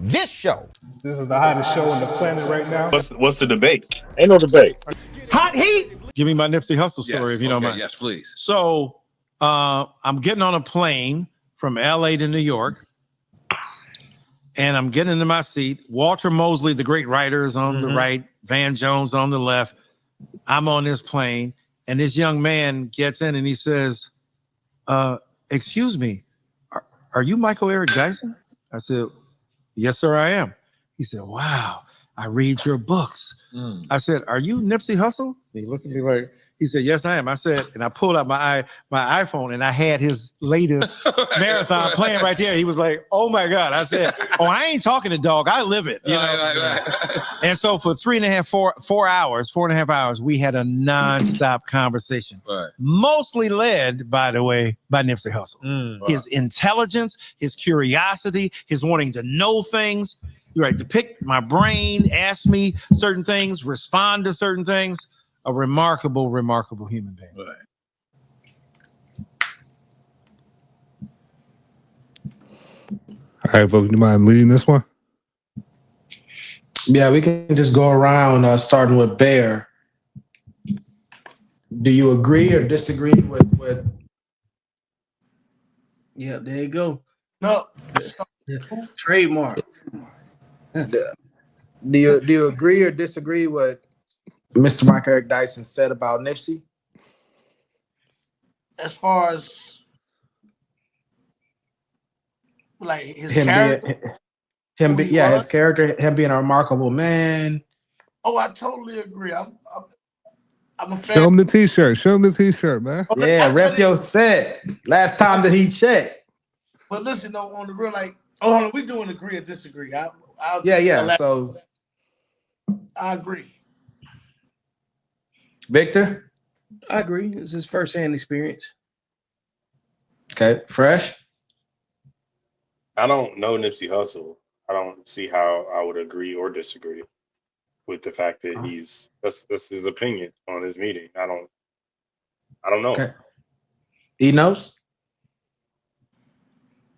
this show. This is the hottest show on the planet right now. What's the debate? Ain't no debate. Hot heat. Give me my Nipsey Hussle story, if you don't mind. Yes, please. So I'm getting on a plane from LA to New York, and I'm getting into my seat. Walter Mosley, the great writer, is on the right, Van Jones on the left. I'm on this plane, and this young man gets in and he says, excuse me, are you Michael Eric Dyson? I said, yes, sir, I am. He said, wow, I read your books. I said, are you Nipsey Hussle? He looked at me like, he said, yes, I am. I said, and I pulled out my iPhone and I had his latest marathon playing right there. He was like, oh my God. I said, oh, I ain't talking to dog. I live it. You know? Right. And so for 4 and a half hours, we had a nonstop conversation. Right. Mostly led, by the way, by Nipsey Hussle. His intelligence, his curiosity, his wanting to know things, right? To pick my brain, ask me certain things, respond to certain things. A remarkable, remarkable human being. Right. All right, folks, you mind leading this one? Yeah, we can just go around starting with Bear. Do you agree or disagree with? Yeah, there you go. No. Trademark. Do you agree or disagree with Mr. Mike Eric Dyson said about Nipsey? As far as like his character, his character, him being a remarkable man. Oh, I totally agree. I'm a fan. Show him the t-shirt. Show him the t-shirt, man. Yeah, rep your set. Last time that he checked. But listen, though, on the real, like, hold on, we doing agree or disagree? So I agree. Victor? I agree. It's his first-hand experience. Okay. Fresh? I don't know Nipsey Hussle. I don't see how I would agree or disagree with the fact that that's his opinion on his meeting. I don't know. Okay. He knows?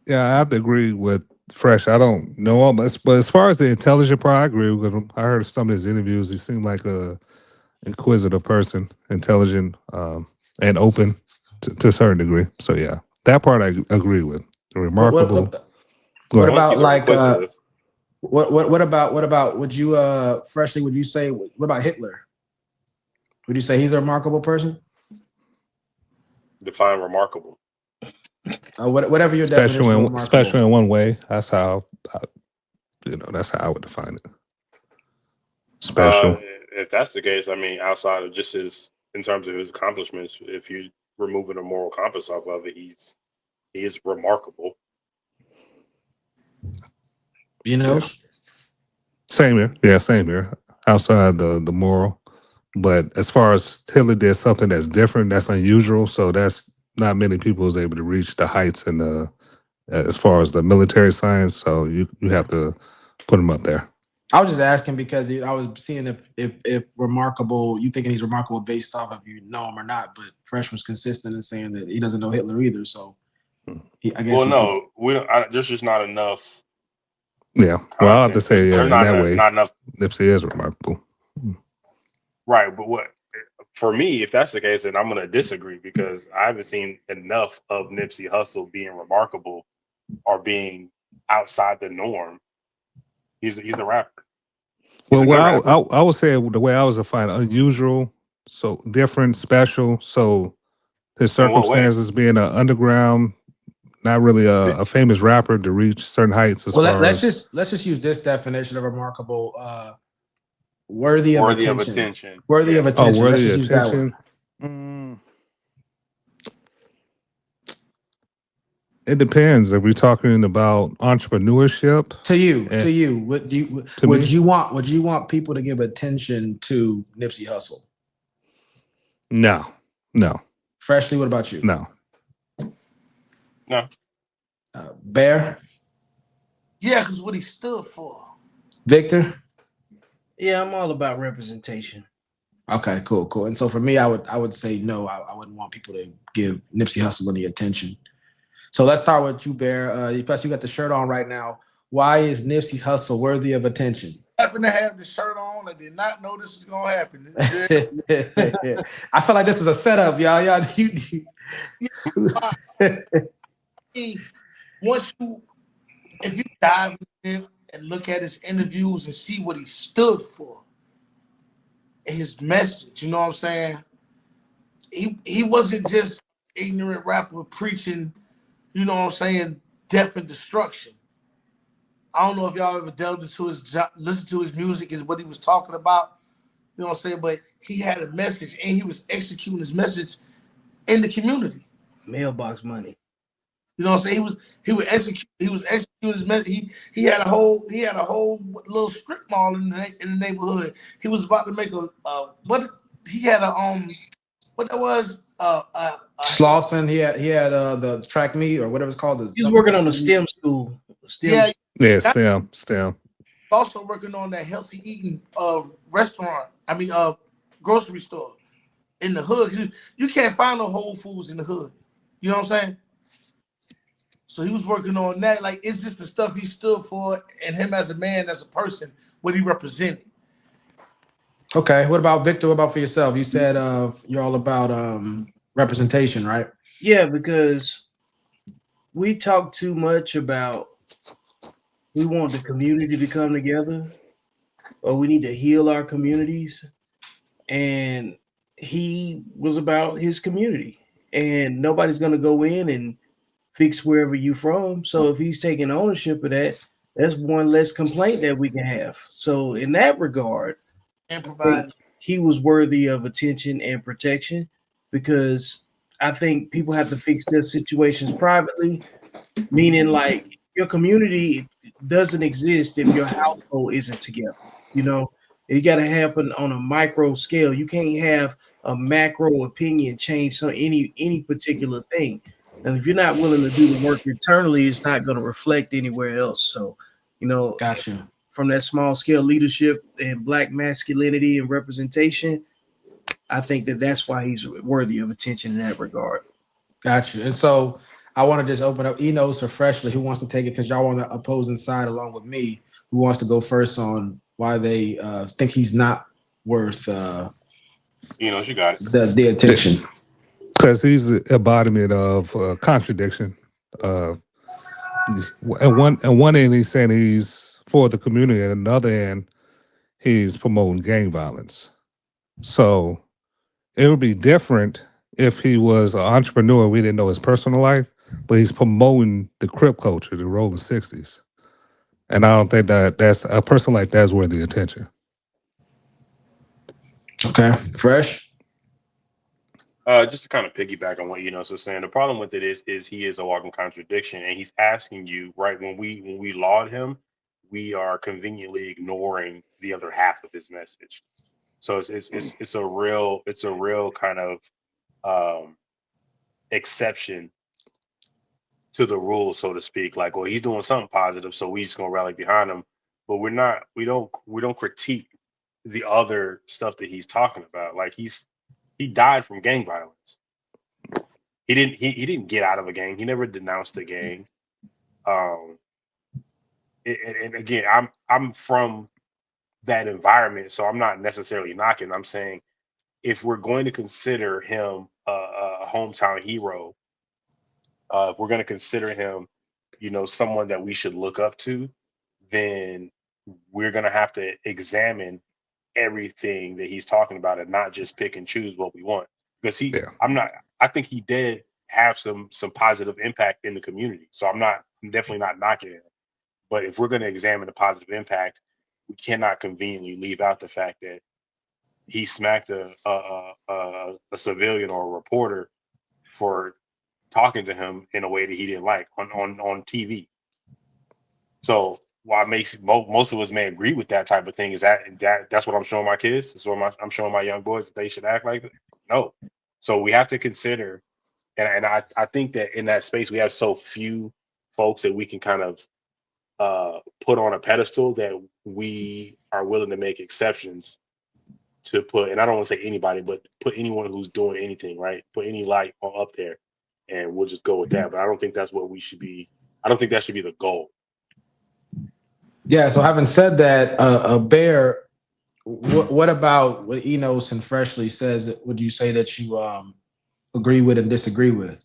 Yeah, I have to agree with Fresh. I don't know him, but as far as the intelligent part, I agree with him. I heard some of his interviews. He seemed like a inquisitive person, intelligent, and open to a certain degree. So yeah, that part I agree with. Remarkable. What about like what about would you Freshly, would you say, what about Hitler? Would you say he's a remarkable person? Define remarkable. Whatever your definition. Special in one way. That's how that's how I would define it. Special. If that's the case, I mean, outside of just in terms of his accomplishments, if you removing a moral compass off of it, he is remarkable. You know? Same here. Yeah, same here. Outside the moral. But as far as Hitler did something that's different, that's unusual. So that's not many people was able to reach the heights in as far as the military science. So you have to put him up there. I was just asking because I was seeing if remarkable, you thinking he's remarkable based off if you know him or not. But Fresh was consistent in saying that he doesn't know Hitler either. So I guess. Well, no, we don't. There's just not enough. Yeah, well, I'll have to say in that way, not enough. Nipsey is remarkable. Right, but for me, if that's the case, then I'm going to disagree because I haven't seen enough of Nipsey Hussle being remarkable or being outside the norm. He's a rapper. I would say the way I was defined, unusual, so different, special. So his circumstances being an underground, not really a famous rapper to reach certain heights. Let's just use this definition of remarkable. Worthy of attention. Worthy of attention. Oh, worthy of attention. It depends. If we're talking about entrepreneurship, to you, would you want people to give attention to Nipsey Hussle? No. Freshly, what about you? No. Bear? Yeah, because what he stood for. Victor? Yeah, I'm all about representation. Okay, cool. And so for me, I would say no. I wouldn't want people to give Nipsey Hussle any attention. So let's start with you, Bear. Plus, you got the shirt on right now. Why is Nipsey Hussle worthy of attention? Happen to have the shirt on. I did not know this was gonna happen. I feel like this was a setup, y'all. Once you, if you dive in and look at his interviews and see what he stood for, and his message, you know what I'm saying? He wasn't just ignorant rapper preaching, you know what I'm saying, death and destruction. I don't know if y'all ever delved into listened to his music, is what he was talking about. You know what I'm saying? But he had a message and he was executing his message in the community. Mailbox money. You know what I'm saying? He was executing his message. He had a whole little strip mall in the neighborhood. He was about to make what that was Slauson, he had the track meet or whatever it's called. He was working on a STEM school. Yeah, STEM. also working on that healthy eating restaurant. Grocery store in the hood. You can't find no Whole Foods in the hood. You know what I'm saying? So he was working on that. Like, it's just the stuff he stood for, and him as a man, as a person, what he represented. Okay. What about Victor? What about for yourself? You said you're all about representation, right? Yeah, because we talk too much about we want the community to come together, or we need to heal our communities. And he was about his community. And nobody's gonna go in and fix wherever you from. So if he's taking ownership of that, that's one less complaint that we can have. So in that regard, And I think provide. he was worthy of attention and protection, because I think people have to fix their situations privately, meaning like your community doesn't exist if your household isn't together. You know, it got to happen on a micro scale. You can't have a macro opinion change any particular thing. And if you're not willing to do the work internally, it's not going to reflect anywhere else. So, you know, Gotcha. from that small scale leadership and black masculinity and representation, I think that that's why he's worthy of attention in that regard. Gotcha. And so I want to just open up Enos or Freshly. Who wants to take it? Because y'all on the opposing side along with me. Who wants to go first on why they think he's not worth You know, you got it. the attention? Because he's the embodiment of contradiction. At one end, he's saying he's for the community, and another end, he's promoting gang violence. So it would be different if he was an entrepreneur. We didn't know his personal life, but he's promoting the Crip culture, the Rolling 60s. And I don't think that's a person like that's worthy of attention. Okay. Fresh? Just to kind of piggyback on what was saying, the problem with it is he is a walking contradiction, and he's asking you right when we laud him, we are conveniently ignoring the other half of his message. So it's a real kind of exception to the rule, so to speak. Like, well, he's doing something positive, so we just gonna rally behind him, but we don't critique the other stuff that he's talking about. Like, he died from gang violence. He didn't get out of a gang. He never denounced a gang. And again, I'm from that environment, so I'm not necessarily knocking. I'm saying if we're going to consider him a hometown hero, if we're going to consider him, someone that we should look up to, then we're going to have to examine everything that he's talking about and not just pick and choose what we want. Because Yeah. I think he did have some positive impact in the community. So I'm definitely not knocking him. But if we're going to examine the positive impact, we cannot conveniently leave out the fact that he smacked a civilian or a reporter for talking to him in a way that he didn't like on TV. So why makes most of us may agree with that type of thing is that's what I'm showing my kids. That's what I'm showing my young boys, that they should act like that. No. So we have to consider, and I think that in that space we have so few folks that we can kind of put on a pedestal that we are willing to make exceptions to put, and I don't want to say anybody, but put anyone who's doing anything, right? Put any light up there, and we'll just go with that. But I don't think that's what we should be. I don't think that should be the goal. Yeah. So having said that, a Bear, what about what Enos and Freshly says? Would you say that you agree with and disagree with?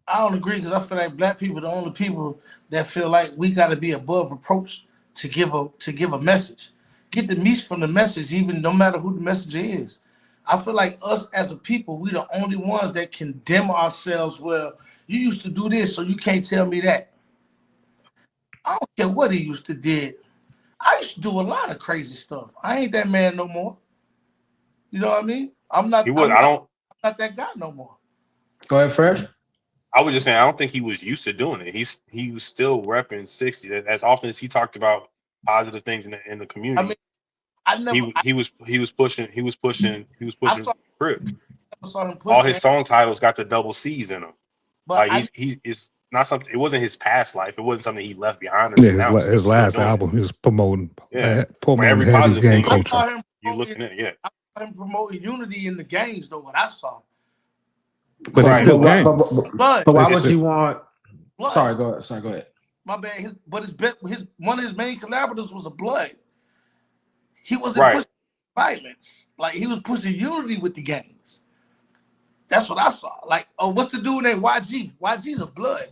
I don't agree because I feel like black people are the only people that feel like we got to be above reproach to give a message. Get the meat from the message, even no matter who the messenger is. I feel like us as a people, we the only ones that condemn ourselves. Well, you used to do this, so you can't tell me that. I don't care what he used to did. I used to do a lot of crazy stuff. I ain't that man no more. You know what I mean? I'm He not. was. I'm I not. don't. I'm not that guy no more. Go ahead, Fresh. I was just saying. I don't think he was used to doing it. He was still repping 60. As often as he talked about positive things in the I mean, community, I never. he was I pushing saw. crip. I saw him All pushing his it, song titles got the double C's in them. but Like I he is not something. It wasn't his past life. It wasn't something he left behind or Yeah, denounced. He his was still last doing it. album, he was promoting Yeah. For promoting every heavy positive gang thing, I culture. saw him you promoting. looking at yeah. I saw him promoting unity in the games, though. What I saw, But he Right, still but gangs. blood, But why It's would still, you want? blood. Sorry, go ahead. Sorry, go ahead. My bad. But his one of his main collaborators was a blood. He wasn't right. pushing violence. Like he was pushing unity with the gangs. That's what I saw. Like, oh, what's the dude named YG? YG's a blood.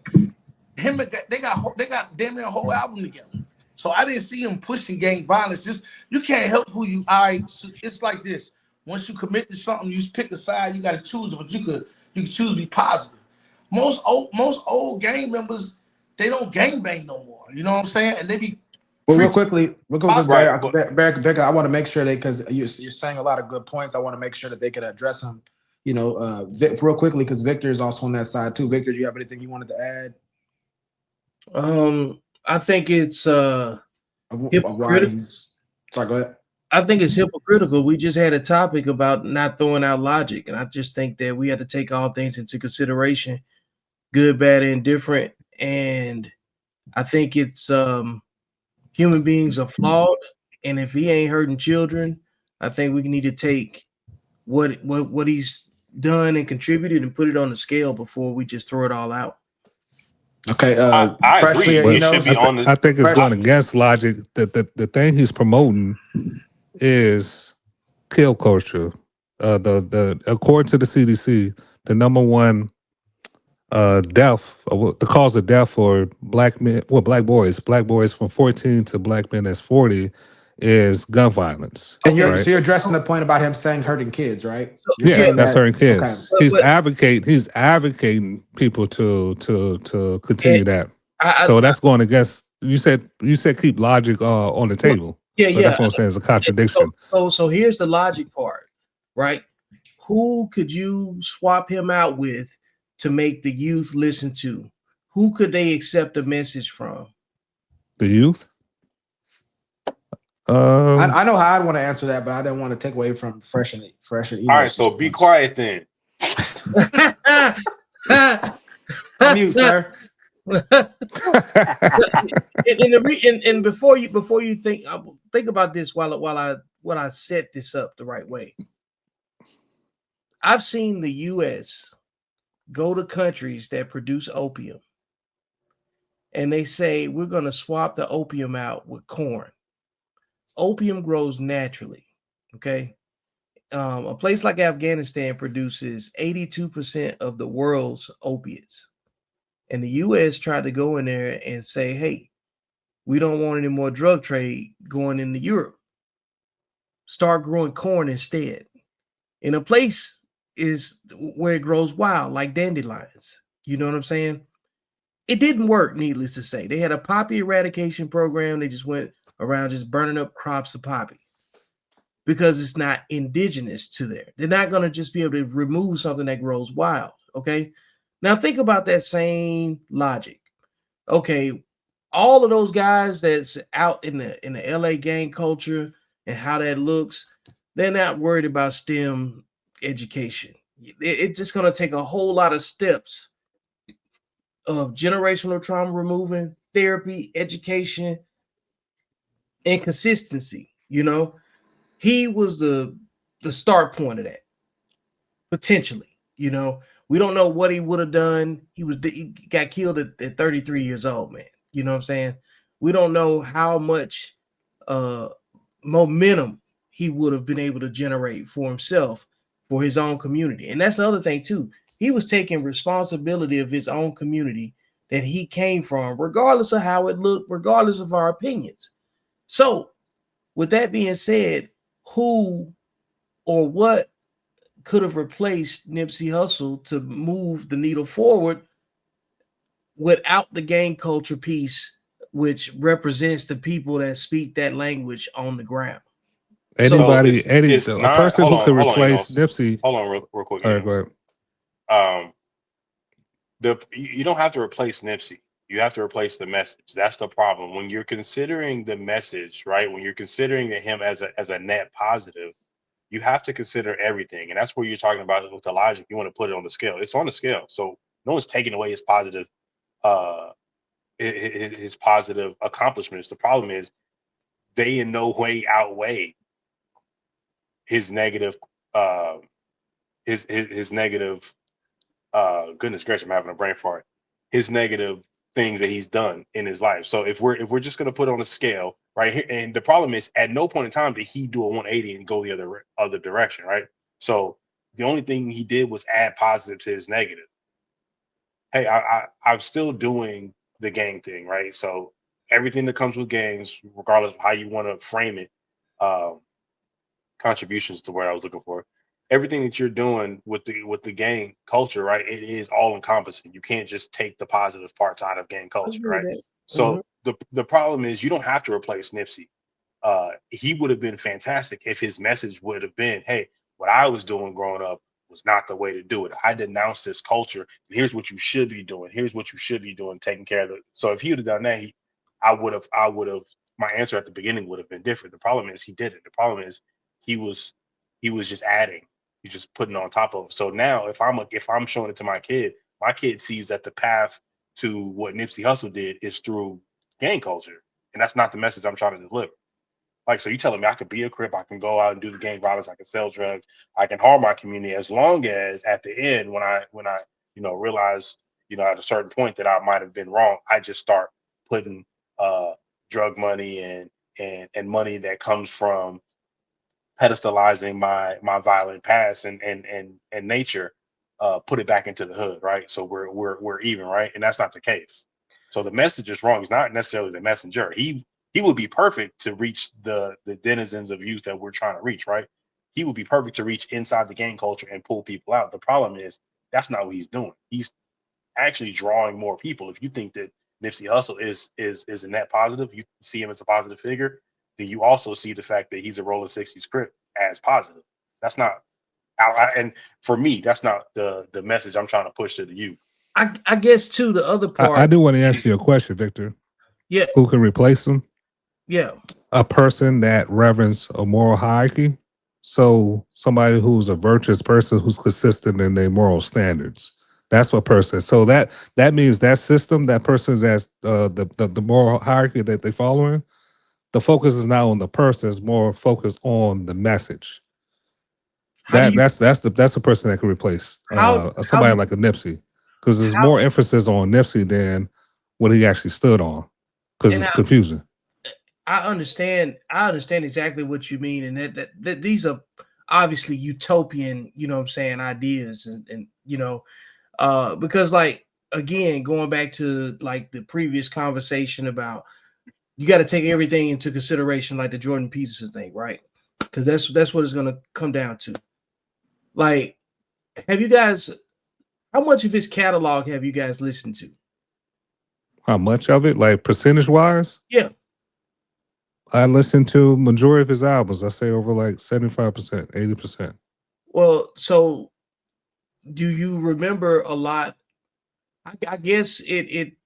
Him and they got damn near a whole album together. So I didn't see him pushing gang violence. Just you can't help who you. So it's like this. Once you commit to something, you pick a side. You got to choose, but you could choose to be positive. Most old gang members they don't gang bang no more. You know what I'm saying? And they be Well, preaching real quick, positive. Right. But Bear, I want to make sure that because you're saying a lot of good points, I want to make sure that they can address them. You know, real quickly because Victor is also on that side too. Victor, do you have anything you wanted to add I think it's of why hypocritical. he's? Sorry, go ahead. I think it's hypocritical. We just had a topic about not throwing out logic, and I just think that we have to take all things into consideration, good, bad, and indifferent. And I think it's human beings are flawed, and if he ain't hurting children, I think we need to take what he's done and contributed and put it on the scale before we just throw it all out. Okay, I Freshly, agree. you It but know, should be on the I think it's Fresh. going against logic. That the thing he's promoting is kill culture. The according to the CDC, the number one death, the cause of death for black men, well, black boys from 14 to black men that's 40 is gun violence. And Okay, Right? you're addressing the point about him saying hurting kids, right? So, You're Yeah, yeah, saying that's that. hurting Okay. kids. but, He's but advocating people to and continue that. I, So that's going against you said keep logic on the well, table. yeah, So that's yeah. what I'm saying. It's a So, contradiction. so here's the logic part, right? Who could you swap him out with to make the youth listen to? Who could they accept a message from? The youth. I know how I'd want to answer that, but I didn't want to take away from fresh and all right. Enos' So be points. quiet then. On mute, sir. And before you think about this while I set this up the right way. I've seen the U.S. go to countries that produce opium, and they say we're going to swap the opium out with corn. Opium grows naturally. Okay. A place like Afghanistan produces 82% of the world's opiates. And the US tried to go in there and say, hey, we don't want any more drug trade going into Europe. Start growing corn instead. In a place is where it grows wild, like dandelions. You know what I'm saying? It didn't work, needless to say. They had a poppy eradication program. They just went around just burning up crops of poppy because it's not indigenous to there. They're not going to just be able to remove something that grows wild. Okay. Now think about that same logic. Okay, all of those guys that's out in the LA gang culture and how that looks, they're not worried about STEM education. It's just going to take a whole lot of steps of generational trauma removing, therapy, education, and consistency. You know, he was the start point of that potentially. You know, we don't know what he would have done. He got killed at 33 years old, man. You know what I'm saying? We don't know how much momentum he would have been able to generate for himself, for his own community. And that's the other thing too. He was taking responsibility of his own community that he came from, regardless of how it looked, regardless of our opinions. So, with that being said, who or what could have replaced Nipsey Hussle to move the needle forward without the gang culture piece, which represents the people that speak that language on the ground? So Anybody, it's a not. person who could Hold on, replace Enos. Nipsey. Hold on, real quick, All right, go Enos. ahead. You don't have to replace Nipsey. You have to replace the message. That's the problem. When you're considering the message, right? When you're considering him as a net positive, you have to consider everything, and that's where you're talking about with the logic. You want to put it on the scale. It's on the scale, so no one's taking away his positive, uh, his positive accomplishments. The problem is they in no way outweigh his negative, uh, his negative. Goodness gracious, I'm having a brain fart. His negative things that he's done in his life. So if we're just gonna put on a scale right here, and the problem is at no point in time did he do a 180 and go the other direction, right? So the only thing he did was add positive to his negative. Hey, I'm still doing the gang thing, right? So everything that comes with gangs, regardless of how you want to frame it, um, contributions to where I was looking for. Everything that you're doing with the gang culture, right? It is all encompassing. You can't just take the positive parts out of gang I culture, agree with right? that. So the problem is you don't have to replace Nipsey. He would have been fantastic if his message would have been, hey, what I was doing growing up was not the way to do it. I denounce this culture. Here's what you should be doing. Here's what you should be doing, taking care of it. So if he would have done that, I would have, my answer at the beginning would have been different. The problem is he didn't. The problem is he was he was just adding. He's just putting on top of it. So now if I'm showing it to my kid sees that the path to what Nipsey Hussle did is through gang culture. And that's not the message I'm trying to deliver. Like, so you telling me I could be a crip, I can go out and do the gang violence, I can sell drugs, I can harm my community, as long as at the end, when I realize, at a certain point that I might have been wrong, I just start putting uh drug money and money that comes from pedestalizing my violent past and nature, put it back into the hood, right? So we're even, right? And that's not the case. So the message is wrong. It's not necessarily the messenger. He would be perfect to reach the denizens of youth that we're trying to reach, right? He would be perfect to reach inside the gang culture and pull people out. The problem is that's not what he's doing. He's actually drawing more people. If you think that Nipsey Hussle is a net positive, you see him as a positive figure, then you also see the fact that he's a rolling 60s script as positive. That's not, and for me, that's not the message I'm trying to push to the youth. I guess too, the other I part, do want to ask you a question, Victor. yeah, Who can replace him? yeah. A person that reverence a moral hierarchy. So somebody who's a virtuous person who's consistent in their moral standards. That's what person. So that means that system, that person that's the moral hierarchy that they following. The focus is not on the person; it's more focused on the message. How do you That's the person that can replace how somebody like a Nipsey, because there's how more emphasis on Nipsey than what he actually stood on, because and it's confusing. I understand exactly what you mean, and that these are obviously utopian, what I'm saying, ideas, and because like again, going back to like the previous conversation about you got to take everything into consideration, like the Jordan Peterson thing, right? Because that's what it's gonna come down to. Like, have you guys? How much of his catalog have you guys listened to? How much of it, like percentage wise? Yeah. I listened to majority of his albums. I say over like 75%, 80%. Well, so do you remember a lot? I guess it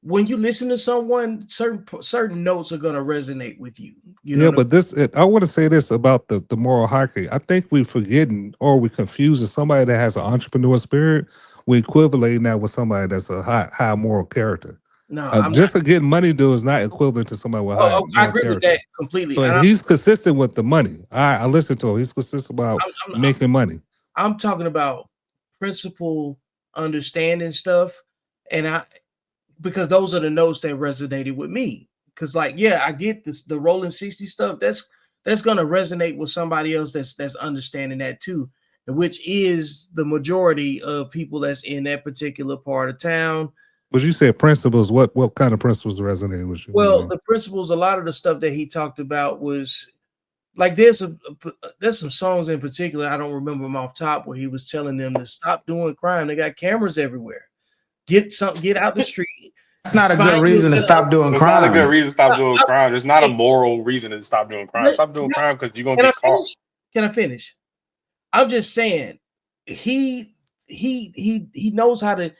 when you listen to someone, certain notes are gonna resonate with you. You know Yeah, what but I want to say this about the moral hierarchy. I think we forgetting or we confusing somebody that has an entrepreneur spirit. We equivalating that with somebody that's a high moral character. no, I'm not. Just to get money do is not equivalent to somebody with high I moral agree with character. that completely. So And he's consistent with the money. I listen to him. He's consistent about I'm making money. I'm talking about principle, understanding stuff, and I because those are the notes that resonated with me. because like, yeah, I get this, the Rolling 60 stuff. That's gonna resonate with somebody else that's understanding that too, which is the majority of people that's in that particular part of town. But you said principles. What kind of principles resonate with you? Well, the principles, a lot of the stuff that he talked about was like there's some songs in particular, I don't remember them off top, where he was telling them to stop doing crime. They got cameras everywhere. Get out the street. That's not a good reason to stop doing It's crime. not a good reason to stop doing crime. There's not a moral reason to stop doing crime. Stop doing crime because you're gonna get caught. Can I finish? I'm just saying he knows how to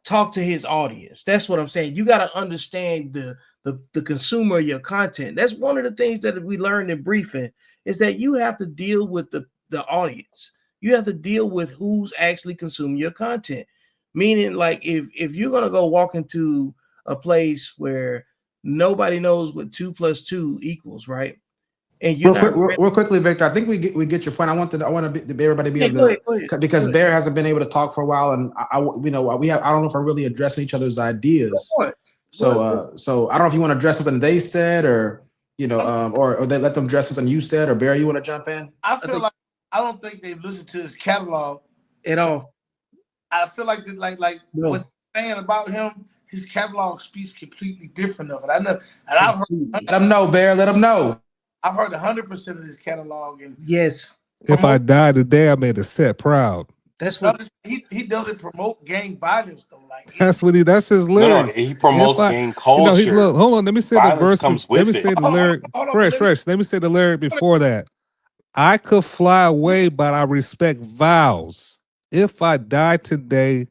talk to his audience. That's what I'm saying. You got to understand the consumer of your content. That's one of the things that we learned in briefing, is that you have to deal with the audience. You have to deal with who's actually consuming your content. Meaning, like, if you're gonna go walk into a place where nobody knows what 2 + 2 equals, right? And you're real quickly, Victor. I think we get your point. I want everybody to be able to, because Bear hasn't been able to talk for a while, and I don't know if we're really addressing each other's ideas. So I don't know if you want to address something they said, or or they let them address something you said, or Bear, you want to jump in? I feel like I don't think they've listened to his catalog at all. I feel like what they're saying about him, his catalog speaks completely different of it. I've heard. Let them know, Bear. Let them know. I've heard 100% of his catalog, and yes. If I die today, I made a set proud. That's what he doesn't promote gang violence though. Like that's his lyrics. No, he promotes gang culture. Hold on, let me say violence the verse. Comes with let me say the lyric. Fresh. Let me say the lyric before that. I could fly away, but I respect vows. If I die today,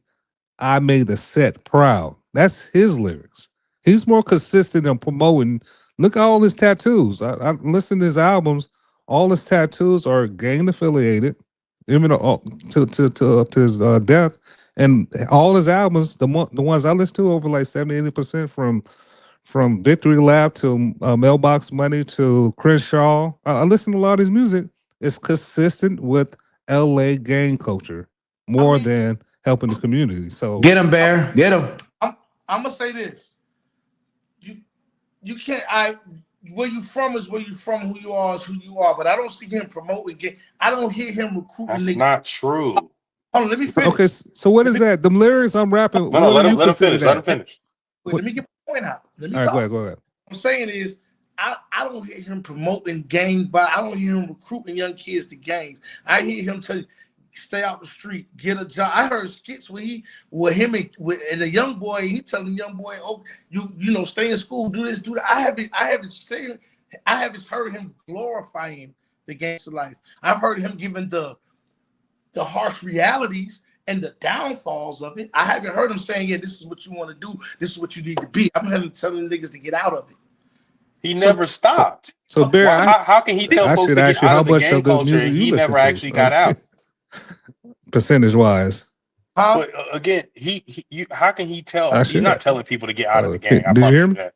I made a set proud. That's his lyrics. He's more consistent in promoting. Look at all his tattoos. I listen to his albums. All his tattoos are gang affiliated, even to his death. And all his albums, the ones I listen to, over like 70-80% from Victory Lap to Mailbox Money to Chris Shaw. I listen to a lot of his music. It's consistent with LA gang culture more than helping the community. So get him, Bear. Get him. I'm gonna say this. You can't. Where you from is where you from. Who you are is who you are. But I don't see him promoting. I don't hear him recruiting. That's niggas. Not true. Hold on, let me finish. Okay, so what is that? The lyrics I'm rapping. No, let him finish. Let him finish. Wait, let me get my point out. Let me talk. All right, go ahead. What I'm saying is, I don't hear him promoting gang violence. I don't hear him recruiting young kids to gangs. I hear him tell you, stay out the street, get a job. I heard skits where and a young boy, he telling the young boy, oh, you stay in school, do this, do that. I haven't heard him glorifying the gangster life. I've heard him giving the harsh realities and the downfalls of it. I haven't heard him saying, yeah, this is what you want to do, this is what you need to be. I'm hearing him telling niggas to get out of it. He never stopped. So Bear, how can he tell folks to get out of the gang culture and he never actually got out? Percentage wise. But again, how can he tell? He's not telling people to get out of the gang. Did you hear me? That.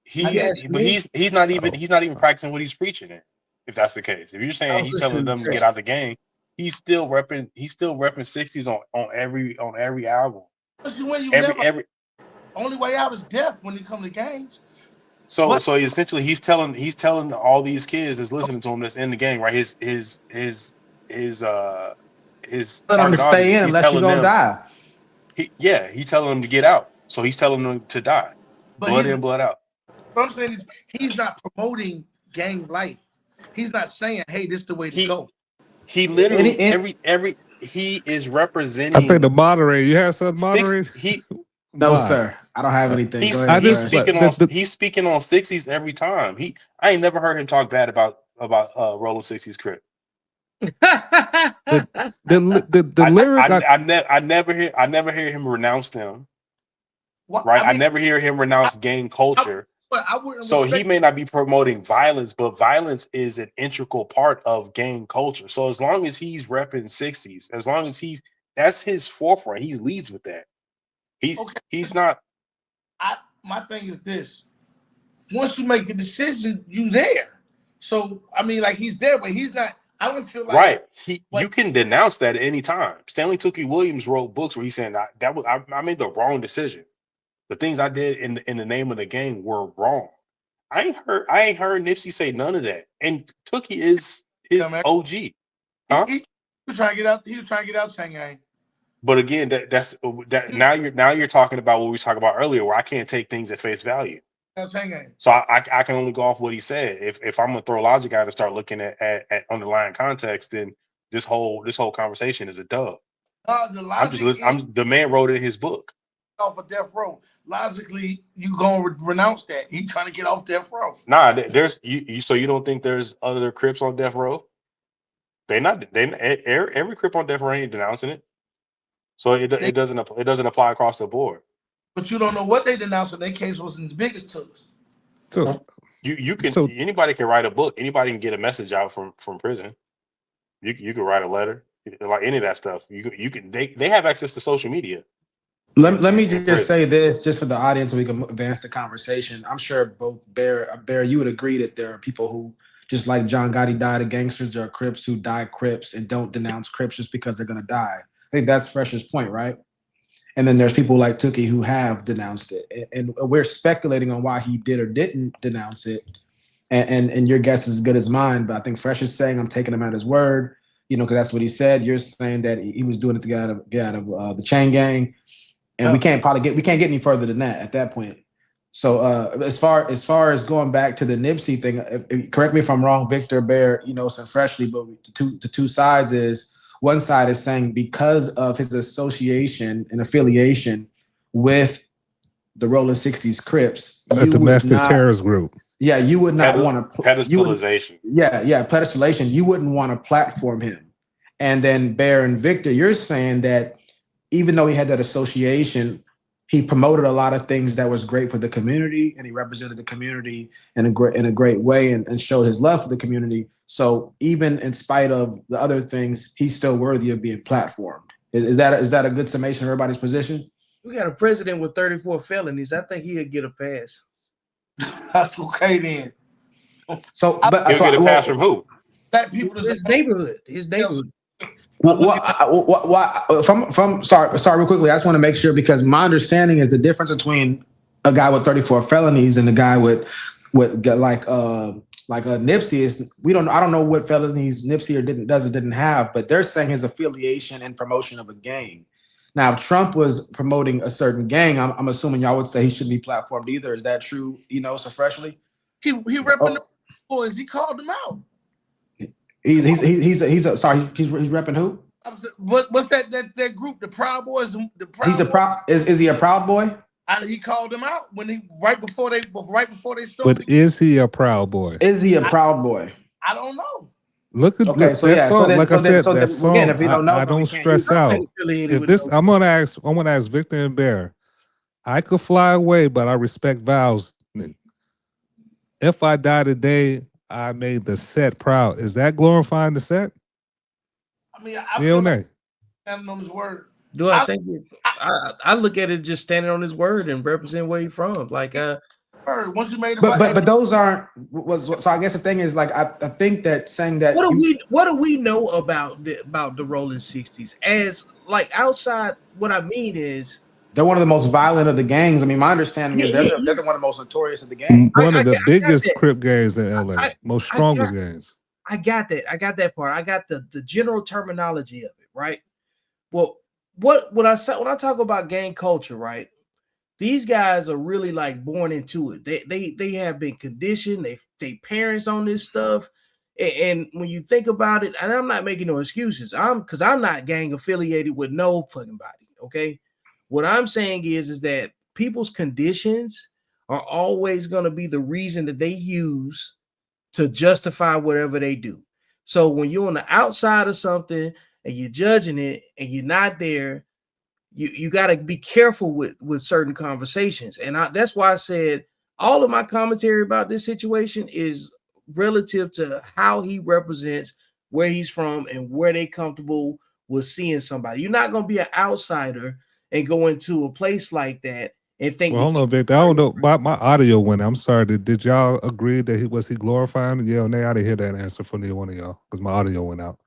He's not even practicing what he's preaching in. If that's the case, if you're saying he's telling them to get out of the gang, he's still repping 60s on every album. Only way out is death when you come to gangs. So essentially, he's telling all these kids that's listening to him that's in the gang, right? His let them stay in unless you're gonna die. He's telling them to get out. So he's telling them to die. Blood in, blood out. What I'm saying is he's not promoting gang life. He's not saying, hey, this is the way to go. He literally he is representing. I think the moderator. You have something moderate? No, sir. I don't have anything. He's speaking on 60s every time. I ain't never heard him talk bad about Rolling 60s Crip. the lyric. I never hear him renounce them. Right? I never hear him renounce gang culture. So he may not be promoting violence, but violence is an integral part of gang culture. So as long as he's repping 60s, as long as that's his forefront, he leads with that. He's not. My thing is this: once you make a decision, you there. So I mean, like he's there, but he's not. I don't feel like right. You can denounce that at any time. Stanley Tookie Williams wrote books where he's saying I made the wrong decision. The things I did in the name of the game were wrong. I ain't heard Nipsey say none of that. And Tookie is his OG. Huh? He was trying to get out. He was trying to get out Chang'an. But again, now you're talking about what we was talking about earlier, where I can't take things at face value. So I can only go off what he said. If I'm gonna throw logic out and start looking at underlying context, then this whole conversation is a dub. The man wrote it in his book. Off of death row. Logically, you gonna renounce that. He trying to get off death row. Nah, there's you. So you don't think there's other Crips on death row? Every Crip on death row ain't denouncing it. So it doesn't apply across the board. But you don't know what they denounced, and their case wasn't the biggest to us. So anybody can write a book. Anybody can get a message out from prison. You can write a letter, like any of that stuff. They have access to social media. Let me just say this, just for the audience, so we can advance the conversation. I'm sure both Bear, you would agree that there are people who, just like John Gotti died of gangsters, there are Crips who die Crips and don't denounce Crips just because they're gonna die. I think that's Fresh's point, right? And then there's people like Tookie who have denounced it, and we're speculating on why he did or didn't denounce it. And your guess is as good as mine, but I think Fresh is saying I'm taking him at his word, because that's what he said. You're saying that he was doing it to get out of the chain gang. And we can't get any further than that at that point. So as far as going back to the Nipsey thing, correct me if I'm wrong, Victor, Bear, some Freshly, but the two sides is, one side is saying because of his association and affiliation with the Rolling 60s Crips, a domestic terrorist group. Yeah, you would not want to pedestalization. Pedestalization. You wouldn't want to platform him. And then Bear and Victor, you're saying that even though he had that association, he promoted a lot of things that was great for the community, and he represented the community in a great way and showed his love for the community. So even in spite of the other things, he's still worthy of being platformed. Is that a good summation of everybody's position? We got a president with 34 felonies. I think he'd get a pass. Okay, then. So, he'll get a pass from who? Black people. His neighborhood. His neighborhood. Sorry, real quickly. I just want to make sure, because my understanding is the difference between a guy with 34 felonies and a guy with like a Nipsey is I don't know what felonies Nipsey didn't have, but they're saying his affiliation and promotion of a gang. Now, if Trump was promoting a certain gang, I'm assuming y'all would say he shouldn't be platformed either. Is that true? So Freshly, he repping the boys. He called them out. He's repping who? What's that group? The Proud Boys. Is he a Proud Boy? He called them out when he right before they started. But is he a Proud Boy? Is he a Proud Boy? I don't know. Look at that song. Like I said, that song. Again, if you don't know, I don't stress out. If this, I'm gonna ask Victor and Bear. I could fly away, but I respect vows. If I die today, I made the set proud. Is that glorifying the set? I mean, I feel like standing on his word. Do I think I look at it just standing on his word and represent where he's from. Like once you made it, but those aren't. So I guess the thing is, like, I think that saying that. What do we know about the Rolling 60s? As like outside, what I mean is, they're one of the most violent of the gangs. I mean, my understanding is they're one of the most notorious of the gangs. One of the biggest Crip gangs in LA, most strongest gangs. I got that part. I got the general terminology of it, right? Well, when I talk about gang culture, right? These guys are really like born into it. They have been conditioned. They parents on this stuff. And when you think about it, and I'm not making no excuses. Because I'm not gang affiliated with no fucking body. Okay. What I'm saying is that people's conditions are always going to be the reason that they use to justify whatever they do. So when you're on the outside of something and you're judging it and you're not there, you got to be careful with certain conversations. And that's why I said all of my commentary about this situation is relative to how he represents where he's from and where they comfortable with seeing somebody. You're not going to be an outsider and go into a place like that and think. Well, hold on, Victor. I don't know. My audio went. I'm sorry. Did y'all agree that was he glorifying? Yeah, or nay? I didn't hear that answer from either one of y'all because my audio went out.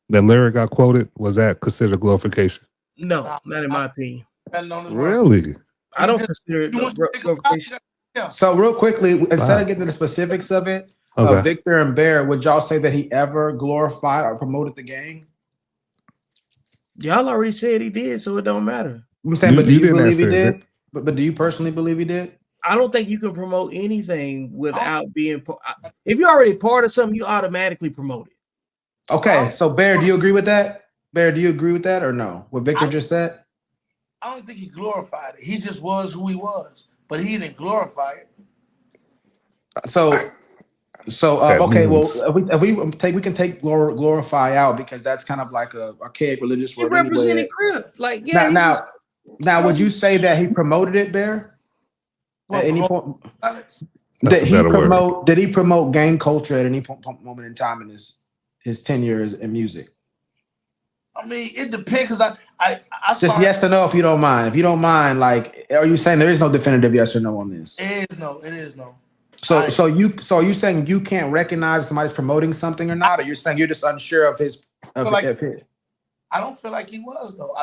That lyric I quoted, was that considered glorification? No, not in my opinion. Really? I don't consider it You want to take a glorification. yeah. So real quickly, instead Wow. of getting to the specifics of it, Okay. Victor and Bear, would y'all say that he ever glorified or promoted the gang? Y'all already said he did, so it don't matter. I'm saying, but do You you didn't believe he answer it, did? But do you personally believe he did? I don't think you can promote anything without being. If you're already part of something, you automatically promote it. Okay, so Bear, do you agree with that? Bear, do you agree with that or no? What Victor just said? I don't think he glorified it. He just was who he was, but he didn't glorify it. So okay, well, we can take glorify out because that's kind of like a archaic religious He word represented anyway. Crip. Like, yeah. Now, would you say that he promoted it, Bear? At any point, That's a better word. Did he promote gang culture at any moment in time in his tenure in music? I mean, it depends because I just yes or no if you don't mind. If you don't mind, like, are you saying there is no definitive yes or no on this? It is no. So are you saying you can't recognize somebody's promoting something or not, or you're saying you're just unsure of his? I don't feel like he was though.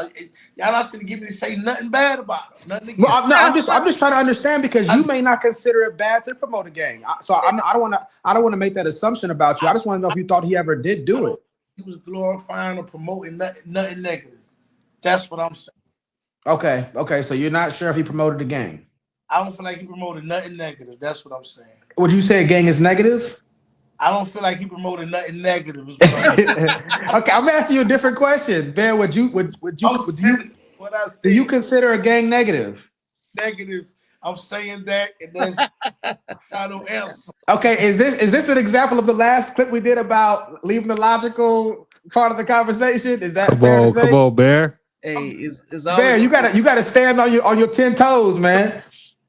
Y'all not finna give me to say nothing bad about him. Nothing against. Well, I'm just trying to understand because you may not consider it bad to promote a gang. So I don't want to make that assumption about you. I just want to know if you thought he ever did do it. He was glorifying or promoting nothing negative. That's what I'm saying. Okay. So you're not sure if he promoted the gang. I don't feel like he promoted nothing negative. That's what I'm saying. Would you say a gang is negative? I don't feel like he promoted nothing negative. Okay, I'm asking you a different question. Bear, would you do you consider a gang negative? Negative. I'm saying that, and that's no else. Okay, is this an example of the last clip we did about leaving the logical part of the conversation? Is that fair to say? Come on, Bear. Hey, Bear, you gotta stand on your 10 toes, man.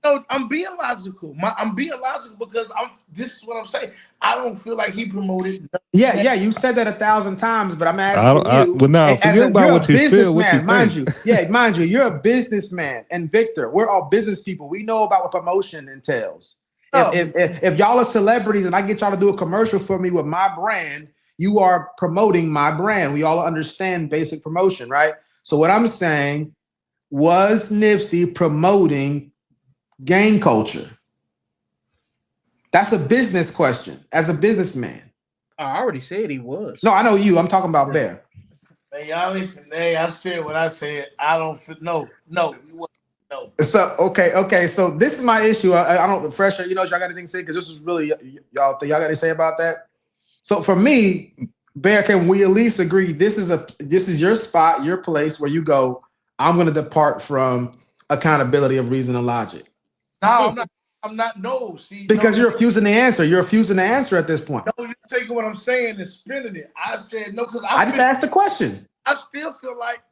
No, I'm being logical. I'm being logical because this is what I'm saying. I don't feel like he promoted. Yeah, you said that 1,000 times, but I'm asking you. Well, now forget about what you feel. What you mind you, you're a businessman, and Victor, we're all business people. We know about what promotion entails. If y'all are celebrities and I get y'all to do a commercial for me with my brand, you are promoting my brand. We all understand basic promotion, right? So what I'm saying, was Nipsey promoting gang culture? That's a business question. As a businessman, I already said he was. No, I know you. I'm talking about Bear. Man, y'all ain't finna. I said what I said. I don't fit. No. So okay. So this is my issue. I don't fresher. Y'all got anything to say? Because this is really y'all got anything to say about that? So for me, Bear, can we at least agree this is your spot, your place where you go, I'm going to depart from accountability of reason and logic? No, I'm not. No, see, because you're refusing to answer. You're refusing to answer at this point. No, you're taking what I'm saying and spinning it. I said no because I just asked the question. I still feel like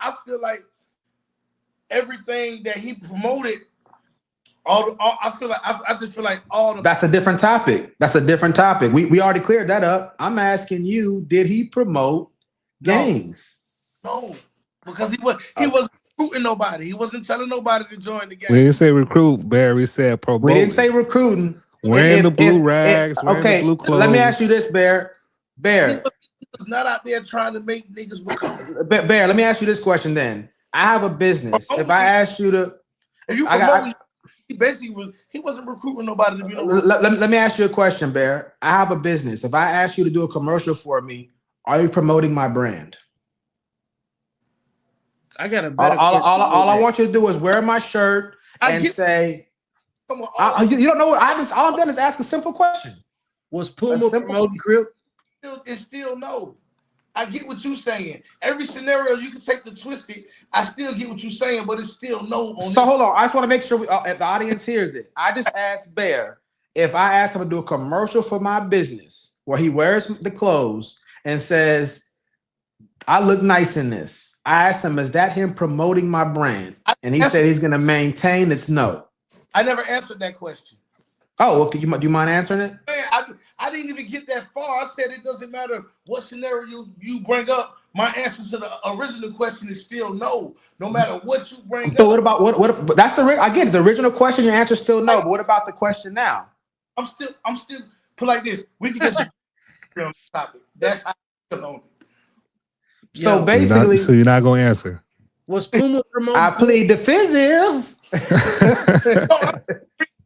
everything that he promoted. I just feel like all the. That's a different topic. We already cleared that up. I'm asking you, did he promote gangs? No, because he wasn't recruiting nobody. He wasn't telling nobody to join the gang. We didn't say recruit, Barry. We said promote. We didn't say recruiting. Wearing the blue rags. Okay, the blue clothes. Let me ask you this, Bear. He was not out there trying to make niggas become. Bear, let me ask you this question then. I have a business. If I ask you to, if you promote, he basically wasn't recruiting nobody to be. Let me ask you a question, Bear. I have a business. If I ask you to do a commercial for me, are you promoting my brand? I got a better. All I want you to do is wear my shirt and say. You don't know what all I've done is ask a simple question. Was Puma promoting Crip? It's still no. I get what you're saying. Every scenario you can take the twisted. I still get what you're saying, but it's still no. Hold on. I just want to make sure if the audience hears it. I just asked Bear if I asked him to do a commercial for my business where he wears the clothes and says, "I look nice in this." I asked him, "Is that him promoting my brand?" And he said he's going to maintain. It's no. I never answered that question. Oh, okay. Do you mind answering it? I didn't even get that far. I said it doesn't matter what scenario you bring up. My answer to the original question is still no. No matter what you bring up. So what about what? That's the original question. Your answer is still no. But what about the question now? I'm still put like this. We can just on the topic. That's how I feel on it. So basically, you're not going to answer. Was Puma promoting? I plead the fifth.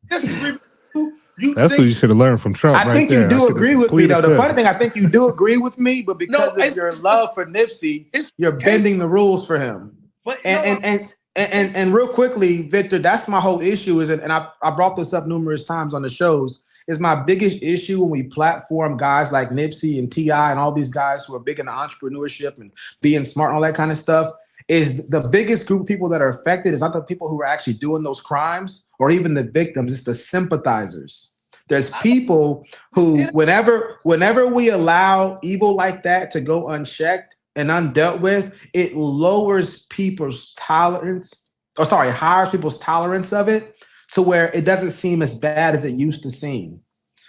Disagree with you. You That's what think you should have learned from Trump. I right think there. you do agree with me, though. The funny thing, I think you do agree with me, but because of your love for Nipsey, you're bending the rules for him. But And real quickly, Victor, that's my whole issue. And I brought this up numerous times on the shows. Is my biggest issue when we platform guys like Nipsey and T.I. and all these guys who are big into entrepreneurship and being smart and all that kind of stuff. Is the biggest group of people that are affected is not the people who are actually doing those crimes or even the victims, it's the sympathizers. There's people who, whenever we allow evil like that to go unchecked and undealt with, it lowers people's tolerance, higher people's tolerance of it to where it doesn't seem as bad as it used to seem.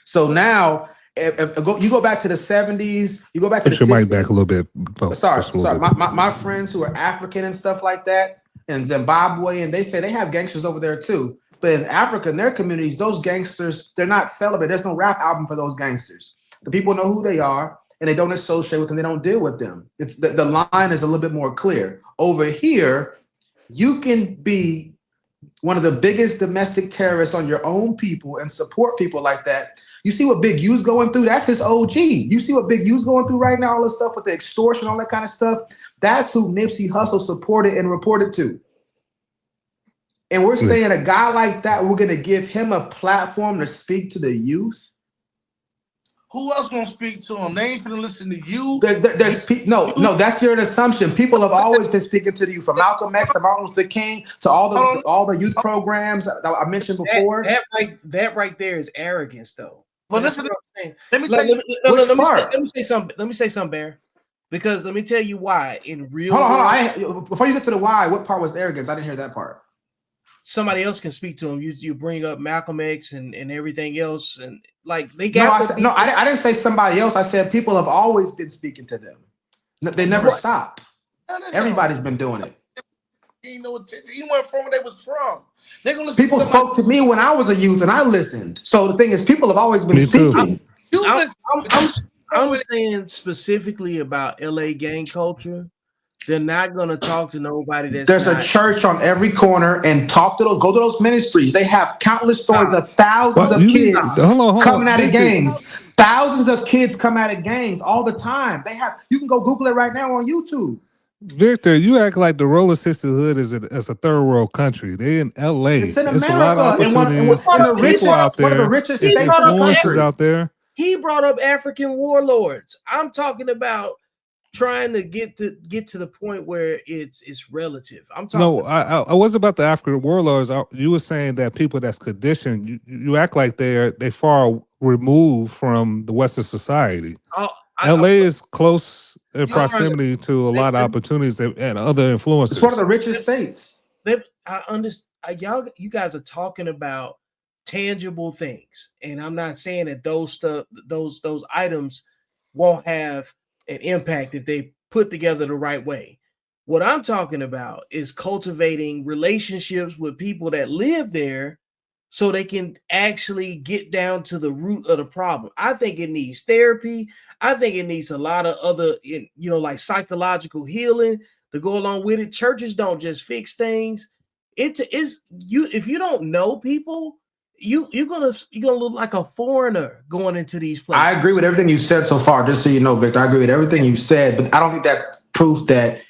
So now, if you go back to the 70s, you go back to the 60s. Put your mic back a little bit. Folks. Sorry. My friends who are African and stuff like that, in Zimbabwe, and they say they have gangsters over there too. But in Africa, in their communities, those gangsters, they're not celebrated. There's no rap album for those gangsters. The people know who they are, and they don't associate with them. They don't deal with them. It's the line is a little bit more clear. Over here, you can be one of the biggest domestic terrorists on your own people and support people like that. You see what Big U's going through? That's his OG. You see what Big U's going through right now, all this stuff with the extortion, all that kind of stuff. That's who Nipsey Hussle supported and reported to. And we're saying a guy like that, we're going to give him a platform to speak to the youth. Who else gonna speak to him? They ain't finna listen to you. No, that's your assumption. People have always been speaking to you, from Malcolm X to Martin Luther King to all the youth programs that I mentioned before. That right there is arrogance, though. Well, listen, let me say something. Let me say something, Bear. Because let me tell you why. In real, hold on. Before you get to the why, what part was arrogance? I didn't hear that part. Somebody else can speak to him. You bring up Malcolm X and everything else, and like they got. I didn't say somebody else. I said people have always been speaking to them. They never stop. Everybody's been doing it. He went from where they was from. They're gonna listen. People spoke to me when I was a youth, and I listened. So the thing is, people have always been speaking. I'm saying specifically about LA gang culture. They're not going to talk to nobody. There's a church on every corner, and go to those ministries. They have countless stories of thousands of kids coming out of gangs. Thousands of kids come out of gangs all the time. You can go Google it right now on YouTube. Victor, you act like the roller sisterhood is a third world country. They in LA. It's in America. It's a lot of opportunities. One of the richest states influences out there. He brought up African warlords. I'm talking about trying to get to the point where it's relative. I'm talking. No, I was about the African warlords. You were saying that people that's conditioned. You act like they far removed from the Western society. LA is close in proximity to a lot of opportunities and other influences. It's one of the richest states. I understand. You guys are talking about tangible things, and I'm not saying that those items won't have an impact if they put together the right way. What I'm talking about is cultivating relationships with people that live there so they can actually get down to the root of the problem. I think it needs therapy. I think it needs a lot of other, like psychological healing to go along with it. Churches don't just fix things. If you don't know people, you're gonna look like a foreigner going into these places. I agree with everything you said so far. Just so you know, Victor, I agree with everything you said, but I don't think that's proof that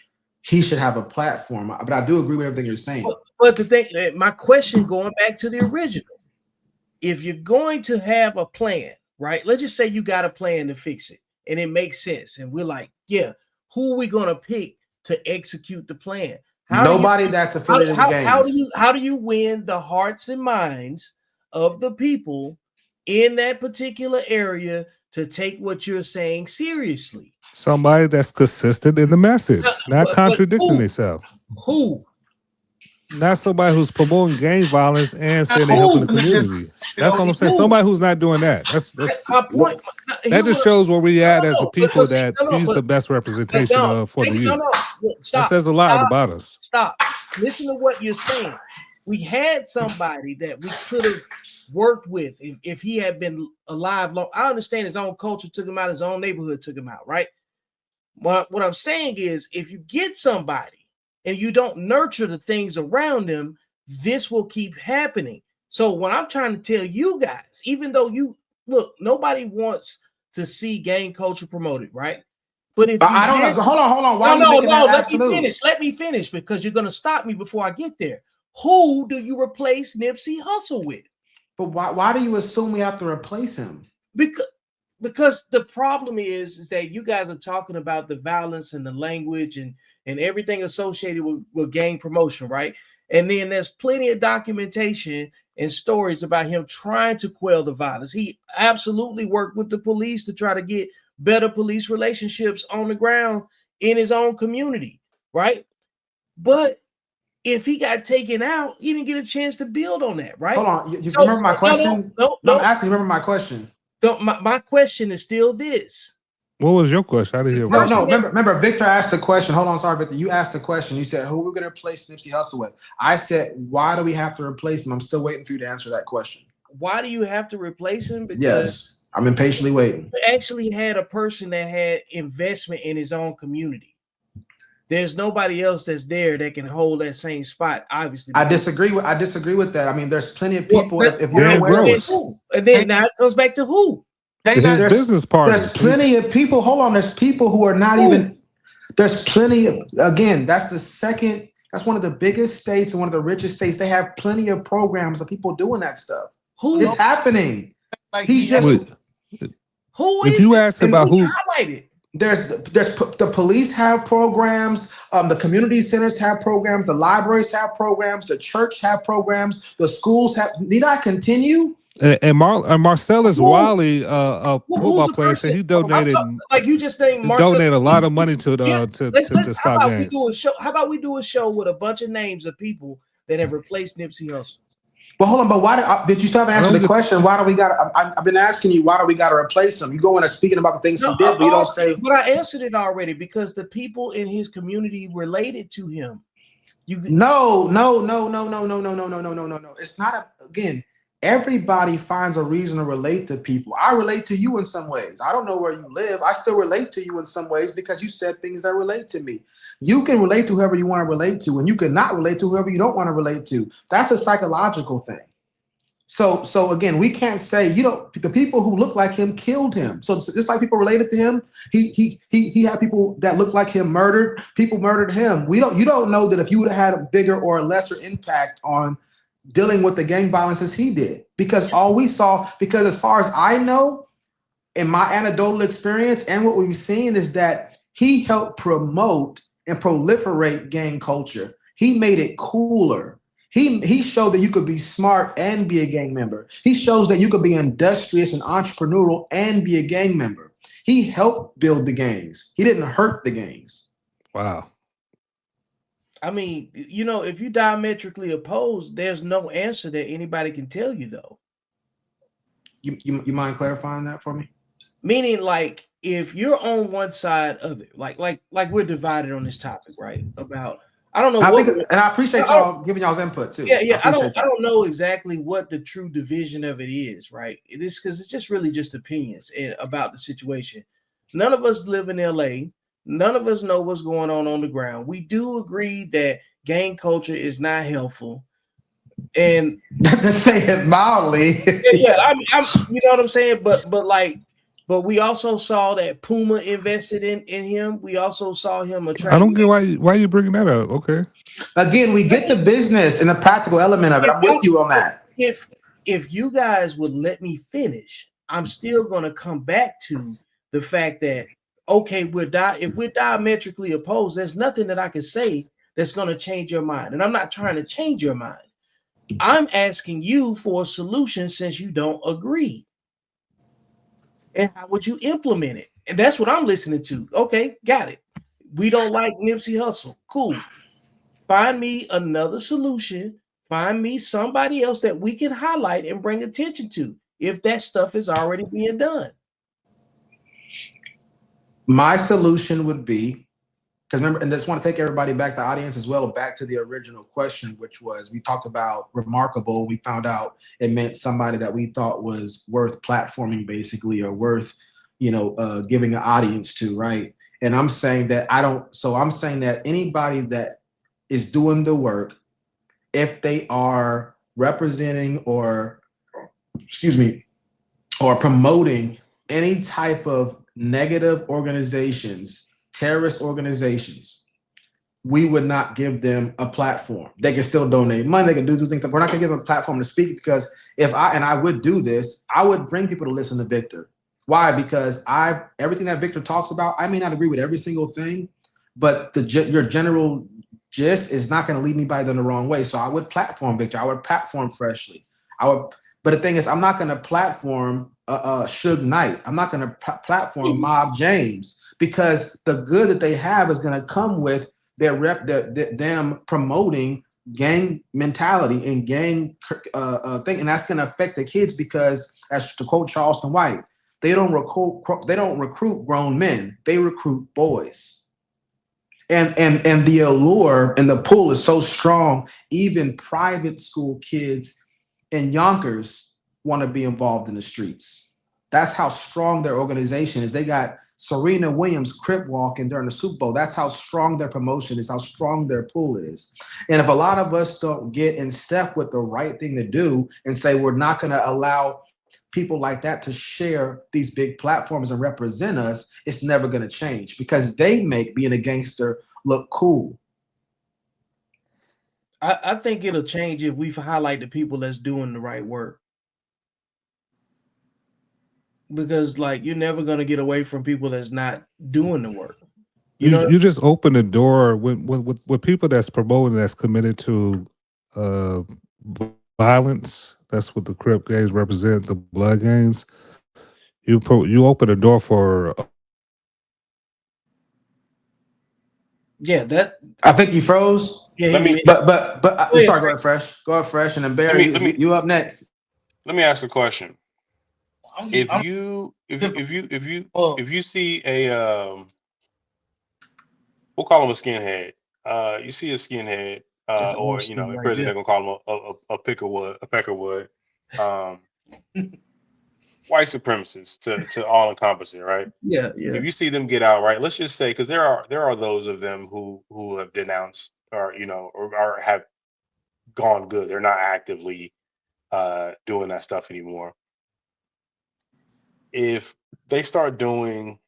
he should have a platform. But I do agree with everything you're saying. But the thing, my question, going back to the original, if you're going to have a plan, right? Let's just say you got a plan to fix it, and it makes sense, and we're like, yeah, who are we gonna pick to execute the plan? Nobody that's affiliated with gangs. How do you win the hearts and minds of the people in that particular area to take what you're saying seriously? Somebody that's consistent in the message, not contradicting themselves. Who? Not somebody who's promoting gang violence and saying they're helping the community. That's what I'm saying. Somebody who's not doing that. That's my point. That just shows where we at as a people, that he's the best representation for the youth. That says a lot about us. Stop. Listen to what you're saying. We had somebody that we could have worked with if he had been alive long. I understand his own culture took him out, his own neighborhood took him out, right? But what I'm saying is, if you get somebody and you don't nurture the things around them, this will keep happening. So what I'm trying to tell you guys, even though you look, nobody wants to see gang culture promoted, right? But if I don't know. Hold on. Why are you making that absolute? Let me finish because you're gonna stop me before I get there. Who do you replace Nipsey Hussle with? But why do you assume we have to replace him? Because the problem is that you guys are talking about the violence and the language and everything associated with gang promotion, right? And then there's plenty of documentation and stories about him trying to quell the violence. He absolutely worked with the police to try to get better police relationships on the ground in his own community, right? But if he got taken out, he didn't get a chance to build on that, right? Hold on. You remember my question? No, I'm asking. Remember my question? My question is still this. What was your question? I didn't hear. No. Remember, Victor asked the question. Hold on, sorry, Victor. You asked the question. You said, who are we going to replace Nipsey Hussle with? I said, why do we have to replace him? I'm still waiting for you to answer that question. Why do you have to replace him? Because yes, I'm impatiently waiting. You actually had a person that had investment in his own community. There's nobody else that's there that can hold that same spot. Obviously, I disagree with that. I mean, there's plenty of people. If you're aware, and then now it comes back to who? His business partners. There's plenty of people. Hold on. There's people who are not even. There's plenty of. Again, that's the second. That's one of the biggest states and one of the richest states. They have plenty of programs of people doing that stuff. Who is happening? Like He's just. Who? If you ask about who highlighted. There's the police have programs, the community centers have programs, the libraries have programs, the church have programs, the schools have. Need I continue? And Marcellus Wiley, a football player, said he donated. Like you just saying, donated a lot of money to stop gangs. How about we do a show with a bunch of names of people that have replaced Nipsey Hussle? Well, hold on, but why did you still haven't answered the question? Why do we got? I've been asking you, why do we got to replace him? You go in and speaking about the things he did, but you don't say. But I answered it already because the people in his community related to him. No. It's not again. Everybody finds a reason to relate to people. I relate to you in some ways. I don't know where you live. I still relate to you in some ways because you said things that relate to me. You can relate to whoever you want to relate to, and you can not relate to whoever you don't want to relate to. That's a psychological thing. So again, we can't say the people who look like him killed him. So just like people related to him, he had people that look like him murdered. People murdered him. You don't know that if you would have had a bigger or a lesser impact on dealing with the gang violence as he did, because as far as I know, in my anecdotal experience and what we've seen is that he helped promote and proliferate gang culture. He made it cooler. He showed that you could be smart and be a gang member. He shows that you could be industrious and entrepreneurial and be a gang member. He helped build the gangs. He didn't hurt the gangs. Wow. I mean, if you diametrically oppose, there's no answer that anybody can tell you, though. You mind clarifying that for me? Meaning, like, if you're on one side of it, like we're divided on this topic, right? About I don't know. And I appreciate y'all giving y'all's input too. Yeah. I don't know exactly what the true division of it is, right? It is because it's just really just opinions about the situation. None of us live in LA. None of us know what's going on the ground. We do agree that gang culture is not helpful. And to say it mildly. I'm you know what I'm saying? But we also saw that Puma invested in him. We also saw him attract. I don't get why you bringing that up. Okay. Again, we get the business and the practical element of it. I'm with you on that. If you guys would let me finish, I'm still going to come back to the fact that okay, if we're diametrically opposed, there's nothing that I can say that's going to change your mind. And I'm not trying to change your mind. I'm asking you for a solution since you don't agree. And how would you implement it? And that's what I'm listening to. Okay, got it. We don't like Nipsey Hussle. Cool. Find me another solution. Find me somebody else that we can highlight and bring attention to if that stuff is already being done. My solution would be, because remember, and I just want to take everybody back, the audience as well, back to the original question, which was we talked about remarkable. We found out it meant somebody that we thought was worth platforming, basically, or worth, giving an audience to, right? And I'm saying that I'm saying that anybody that is doing the work if they are representing or promoting any type of negative organizations, terrorist organizations, we would not give them a platform. They can still donate money. They can do things. We're not going to give them a platform to speak, because I would do this, I would bring people to listen to Victor. Why? Because everything that Victor talks about, I may not agree with every single thing, but your general gist is not going to lead anybody in the wrong way. So I would platform Victor. I would platform Freshly. But the thing is, I'm not going to platform Suge Knight. I'm not going to platform Mob James, because the good that they have is going to come with them promoting gang mentality and gang thing, and that's going to affect the kids, because, as to quote Charleston White, they don't recruit grown men, they recruit boys, and the allure and the pull is so strong. Even private school kids in Yonkers want to be involved in the streets. That's how strong their organization is. They got Serena Williams crip walking during the Super Bowl. That's how strong their promotion is, how strong their pull is. And if a lot of us don't get in step with the right thing to do and say we're not going to allow people like that to share these big platforms and represent us, it's never going to change, because they make being a gangster look cool. I think it'll change if we highlight the people that's doing the right work. Because like you're never gonna get away from people that's not doing the work. You just open the door with people that's promoting, that's committed to violence. That's what the Crip gangs represent, the blood gangs. You open the door for. Yeah, that. I think he froze. Yeah, but sorry, go ahead, Fresh. Go ahead, Fresh, and then Barry, you up next. Let me ask a question. If you see a we'll call him a skinhead. You see a skinhead, or in prison they're gonna call him a peckerwood. White supremacists to all encompassing, right? Yeah. If you see them get out, right? Let's just say, because there are those of them who have denounced or or have gone good. They're not actively doing that stuff anymore. If they start doing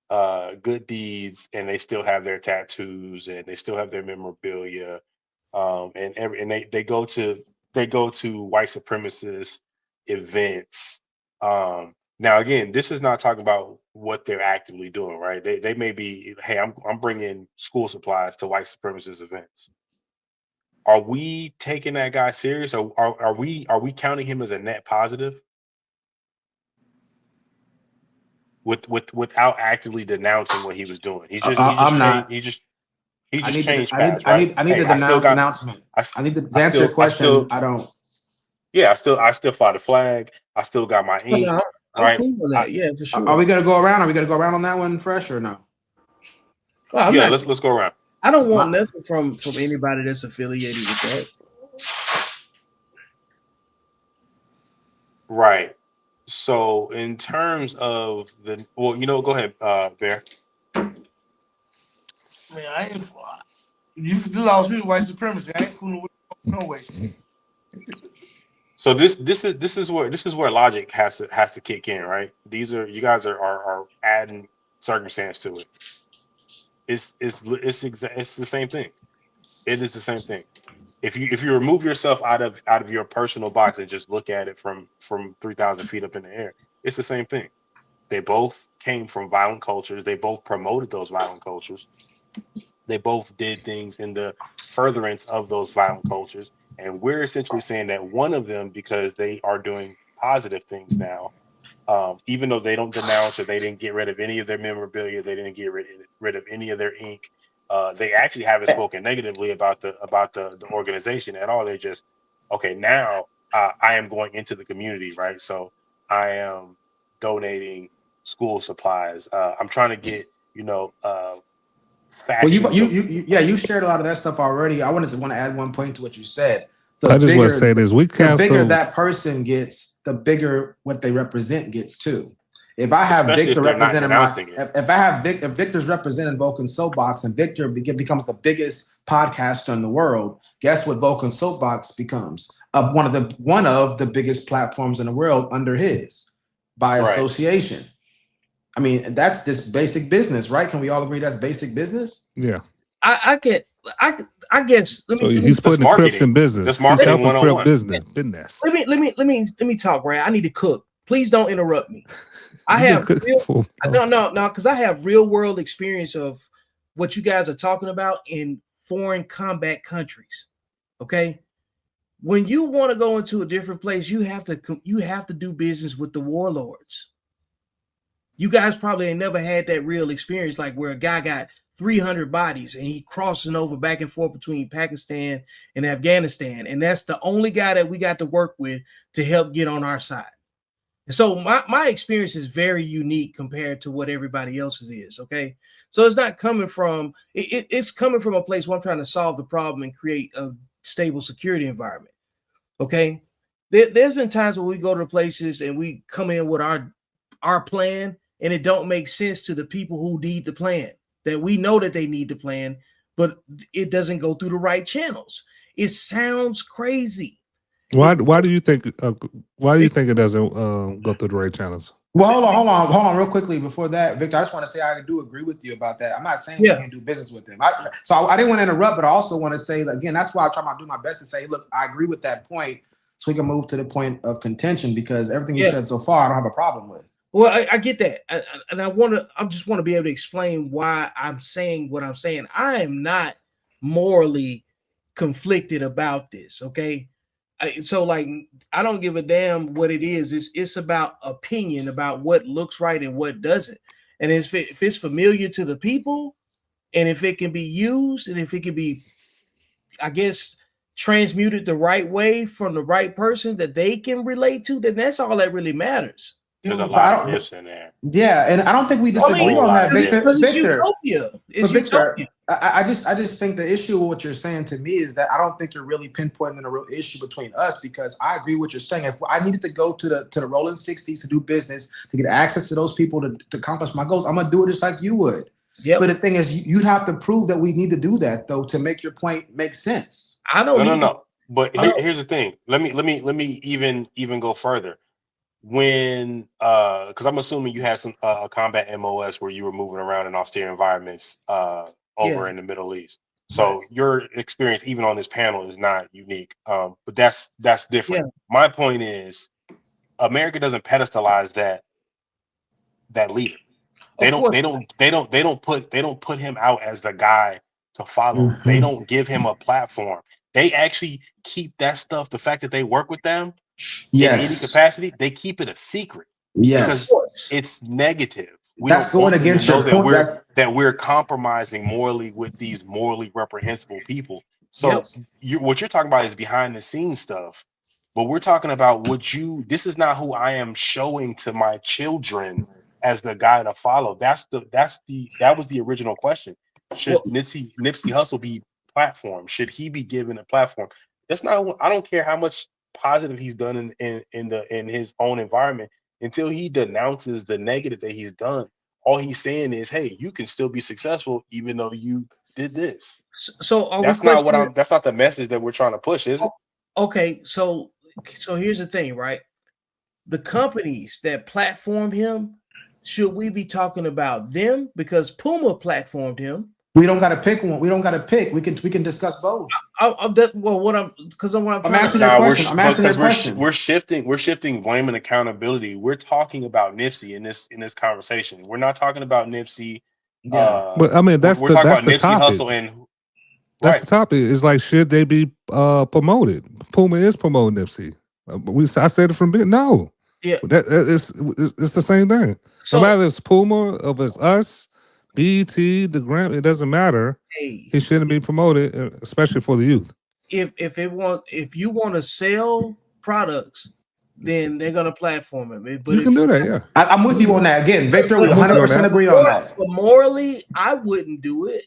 good deeds and they still have their tattoos and they still have their memorabilia, and they go to white supremacist events. Now again, this is not talking about what they're actively doing, right? They may be, hey, I'm bringing school supplies to white supremacist events. Are we taking that guy serious? Or are we counting him as a net positive? Without actively denouncing what he was doing. He just changed paths, right? I need the announcement. I need to answer your question. I don't. Yeah, I still fly the flag. I still got my ink. I'm cool with that. Yeah, for sure. Are we gonna go around? Are we gonna go around on that one, Fresh, or no? Well, let's go around. I don't want nothing from anybody that's affiliated with that. Right. So in terms of go ahead, Bear. Man, you lost me with white supremacy. I ain't fooling with no way. So this is where logic has to kick in, right? You guys are adding circumstance to it. It's the same thing. It is the same thing. If you remove yourself out of your personal box and just look at it from 3,000 feet up in the air, it's the same thing. They both came from violent cultures. They both promoted those violent cultures. They both did things in the furtherance of those violent cultures. And we're essentially saying that one of them, because they are doing positive things now, even though they don't denounce or they didn't get rid of any of their memorabilia, they didn't get rid of any of their ink. They actually haven't spoken negatively about the organization at all. They just, okay, now I am going into the community, right? So I am donating school supplies. I'm trying to get, well, you shared a lot of that stuff already. I want to add one point to what you said. I just want to say this: the bigger that person gets, the bigger what they represent gets too. If I have Especially Victor if they're not representing announcing it. if I have if Victor's representing Vulcan Soapbox and Victor becomes the biggest podcaster in the world, guess what Vulcan Soapbox becomes? One of the biggest platforms in the world under his by association. I mean, that's just basic business, right? Can we all agree that's basic business? Yeah. I guess let me He's putting the Crips in business. That's marketing He's helping 101. business. Let me talk, right? I need to cook. Please don't interrupt me. I have because I have real world experience of what you guys are talking about in foreign combat countries. Okay. When you want to go into a different place, you have to do business with the warlords. You guys probably ain't never had that real experience, like where a guy got 300 bodies and he crossing over back and forth between Pakistan and Afghanistan. And that's the only guy that we got to work with to help get on our side. And so my experience is very unique compared to what everybody else's is. Okay. So it's not coming from, it's coming from a place where I'm trying to solve the problem and create a stable security environment. Okay. There's been times where we go to places and we come in with our plan and it don't make sense to the people who need the plan, that we know that they need the plan, but it doesn't go through the right channels. It sounds crazy. Why do you think it doesn't go through the right channels? Well, hold on, real quickly before that, Victor. I just want to say I do agree with you about that. I'm not saying we can't do business with them. I didn't want to interrupt, but I also want to say that, again, that's why I try to do my best to say, look, I agree with that point, so we can move to the point of contention, because everything you said so far, I don't have a problem with. Well, I get that, and I just want to be able to explain why I'm saying what I'm saying. I am not morally conflicted about this. Okay. So like, I don't give a damn what it is. It's about opinion about what looks right and what doesn't. And if it's familiar to the people, and if it can be used, and if it can be, I guess, transmuted the right way from the right person that they can relate to, then that's all that really matters. There's a lot of ifs in there. Yeah, and I don't think we disagree on that, Victor. It's utopia. It's utopia. I just think the issue with what you're saying to me is that I don't think you're really pinpointing a real issue between us, because I agree with what you're saying. If I needed to go to the rolling 60s to do business, to get access to those people to accomplish my goals, I'm gonna do it just like you would. Yeah. But the thing is, you'd have to prove that we need to do that, though, to make your point make sense. I don't. No. But here's the thing. Let me even go further. When because I'm assuming you had some combat MOS where you were moving around in austere environments over in the Middle East. So your experience even on this panel is not unique. But that's different. Yeah. My point is, America doesn't pedestalize that leader. They don't put him out as the guy to follow. Mm-hmm. They don't give him a platform. They actually keep that stuff. The fact that they work with them in any capacity, they keep it a secret. Yes, because it's negative. That's going against your point. That we're compromising morally with these morally reprehensible people. So what you're talking about is behind the scenes stuff. But we're talking about this is not who I am showing to my children as the guy to follow. That was the original question. Should Nipsey Hussle be platform? Should he be given a platform? That's not. I don't care how much positive he's done in his own environment, until he denounces the negative that he's done. All he's saying is, hey, you can still be successful even though you did this. So that's not the message that we're trying to push, is it? Okay, so here's the thing, right? The companies that platformed him, should we be talking about them? Because Puma platformed him. We don't got to pick one. We don't got to pick. We can discuss both. I'm answering your question. We're shifting blame and accountability. We're talking about Nipsey in this conversation. We're not talking about Nipsey. But I mean, that's the topic. Hussle and that's the topic. It's like, should they be promoted? Puma is promoting Nipsey. I said it from beginning. No. Yeah. It's the same thing. So, no matter if it's Puma, if it's us, BET, the Grammy, it doesn't matter. Hey, he shouldn't be promoted, especially for the youth. If you want to sell products, then they're gonna platform it. But you can do that, yeah. I'm with you on that. Again, Victor, we 100% agree on that. But morally, I wouldn't do it.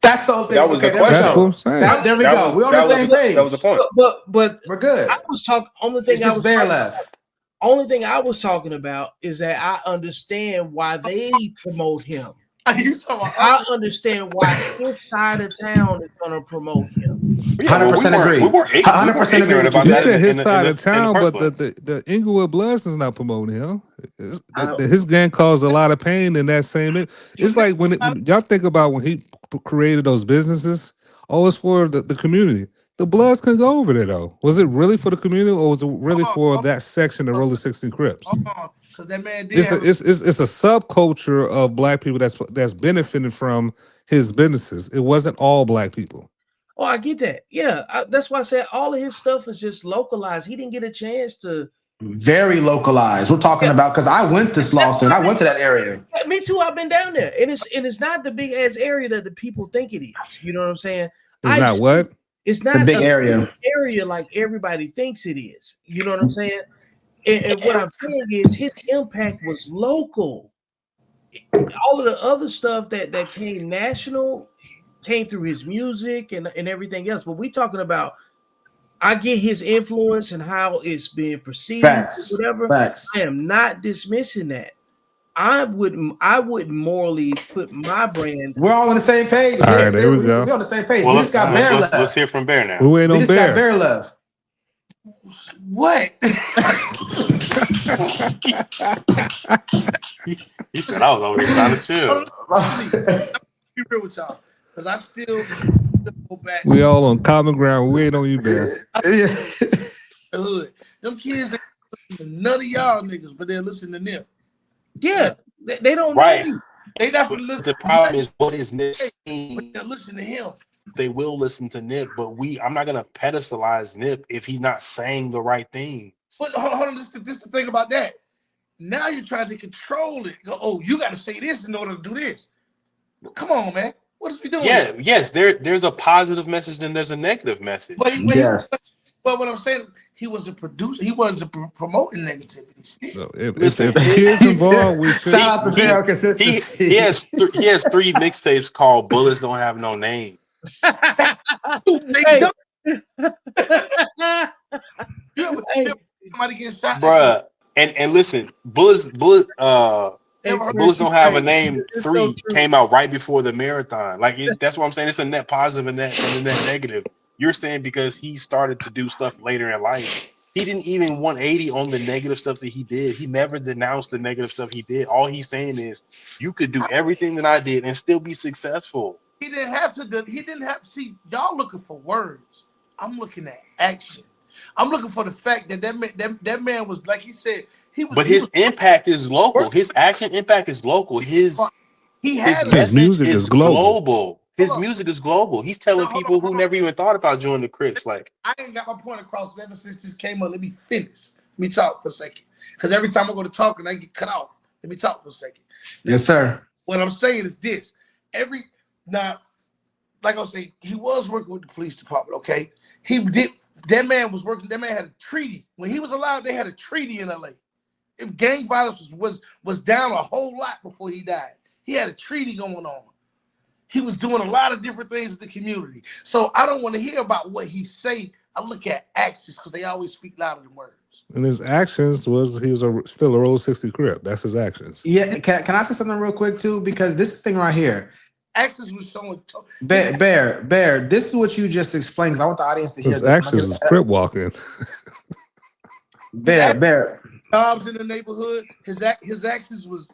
That's the whole thing. That was the question. There we go. We're on the same page. That was the point. But we're good. I was talking. Only thing I was bear left. Only thing I was talking about is that I understand why they promote him. I understand why his side of town is going to promote him. 100% agree. We weren't 100% ignorant about You that. said his side of town, but the the Inglewood Bloods is not promoting him. His gang caused a lot of pain in that same. It's like when y'all think about when he created those businesses. Oh, it's for the community. The Bloods can go over there though. Was it really for the community, or was it really for that section of Rolling 16 Crips? Because that man did. It's a subculture of black people that's benefiting from his businesses. It wasn't all black people. Oh, I get that. Yeah, that's why I said all of his stuff is just localized. He didn't get a chance to. Very localized. We're talking about, because I went to Slauson. I went to that area. Yeah, me too. I've been down there, and it's not the big ass area that the people think it is. You know what I'm saying? It's not what? It's not the big area. Area like everybody thinks it is. You know what I'm saying? And what I'm saying is his impact was local. All of the other stuff that came national came through his music and everything else. But we talking about, I get his influence and how it's being perceived. Facts. Whatever. Facts. I am not dismissing that. I wouldn't morally put my brand. We're all on the same page. All right, there we go. We're on the same page. Well, we just got Bear left. Let's hear from Bear now. We waiting on just Bear. got Bear left. What? He said I was over here trying to chill. Be real with y'all, because I still go back. We all on common ground. We waiting on you, Bear. The hood. Them kids ain't listen to none of y'all niggas, but they're listening to them. Yeah, they don't right. know. They definitely listen. The problem is, what is Nip? They're listening to him. They will listen to Nip, but I'm not gonna pedestalize Nip if he's not saying the right thing. But hold on, this is the thing about that. Now you're trying to control it. Go, oh, you got to say this in order to do this. Well, come on, man. What is we doing? Yeah, yes. There's a positive message and there's a negative message. But what I'm saying, he was a producer. He wasn't promoting negativity. No, if kids involved, we should. Shout out to Bear consistency. He has 3 mixtapes called "Bullets Don't Have No Name." They don't. Somebody getting shot, bruh. And listen, bullets don't have a name. 3 came out right before the marathon. Like that's what I'm saying. It's a net positive and a net negative. You're saying because he started to do stuff later in life. He didn't even 180 on the negative stuff that he did. He never denounced the negative stuff he did. All he's saying is you could do everything that I did and still be successful. He didn't have to. He didn't have to see. Y'all looking for words. I'm looking at action. I'm looking for the fact that that man was, like he said, he was. But his impact is local. His action impact is local. His music is global. His music is global. He's telling people who never even thought about joining the Crips. Like, I ain't got my point across ever since this came up. Let me finish. Let me talk for a second. Because every time I go to talking, I get cut off. Let me talk for a second. Yes, sir. What I'm saying is this. Now, like I was saying, he was working with the police department, okay? He did. That man was working. That man had a treaty. When he was alive, they had a treaty in LA. If gang violence was down a whole lot before he died. He had a treaty going on. He was doing a lot of different things in the community. So I don't want to hear about what he say. I look at actions because they always speak louder than words. And his actions was he was still a Roll 60 Crip. That's his actions. Yeah. Can I say something real quick too? Because this thing right here. Actions was showing. Bear. This is what you just explained. Because I want the audience to hear his this. Actions is Crip walking. Bear. Jobs in the neighborhood. His actions was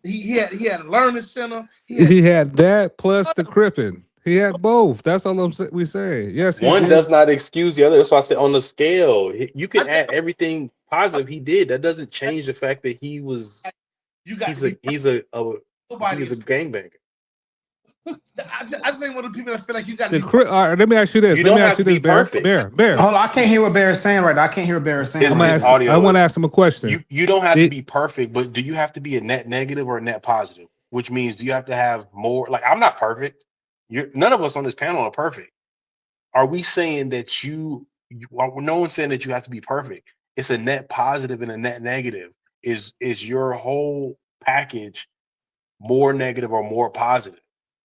he had a learning center. He had that plus the cripping. He had both. That's all we say. Yes, one does not excuse the other. That's why I said on the scale, you can add everything positive he did. That doesn't change the fact that he was. He's a gangbanger. I just ain't one of the people that feel like you got to be. All right, let me ask you this. Let me ask you this, Bear. Bear. Hold on, I can't hear what Bear is saying right now. I can't hear what Bear is saying. I want to ask him a question. You don't have to be perfect, but do you have to be a net negative or a net positive? Which means do you have to have more? Like, I'm not perfect. None of us on this panel are perfect. Are we saying that no one's saying that you have to be perfect. It's a net positive and a net negative. Is your whole package more negative or more positive?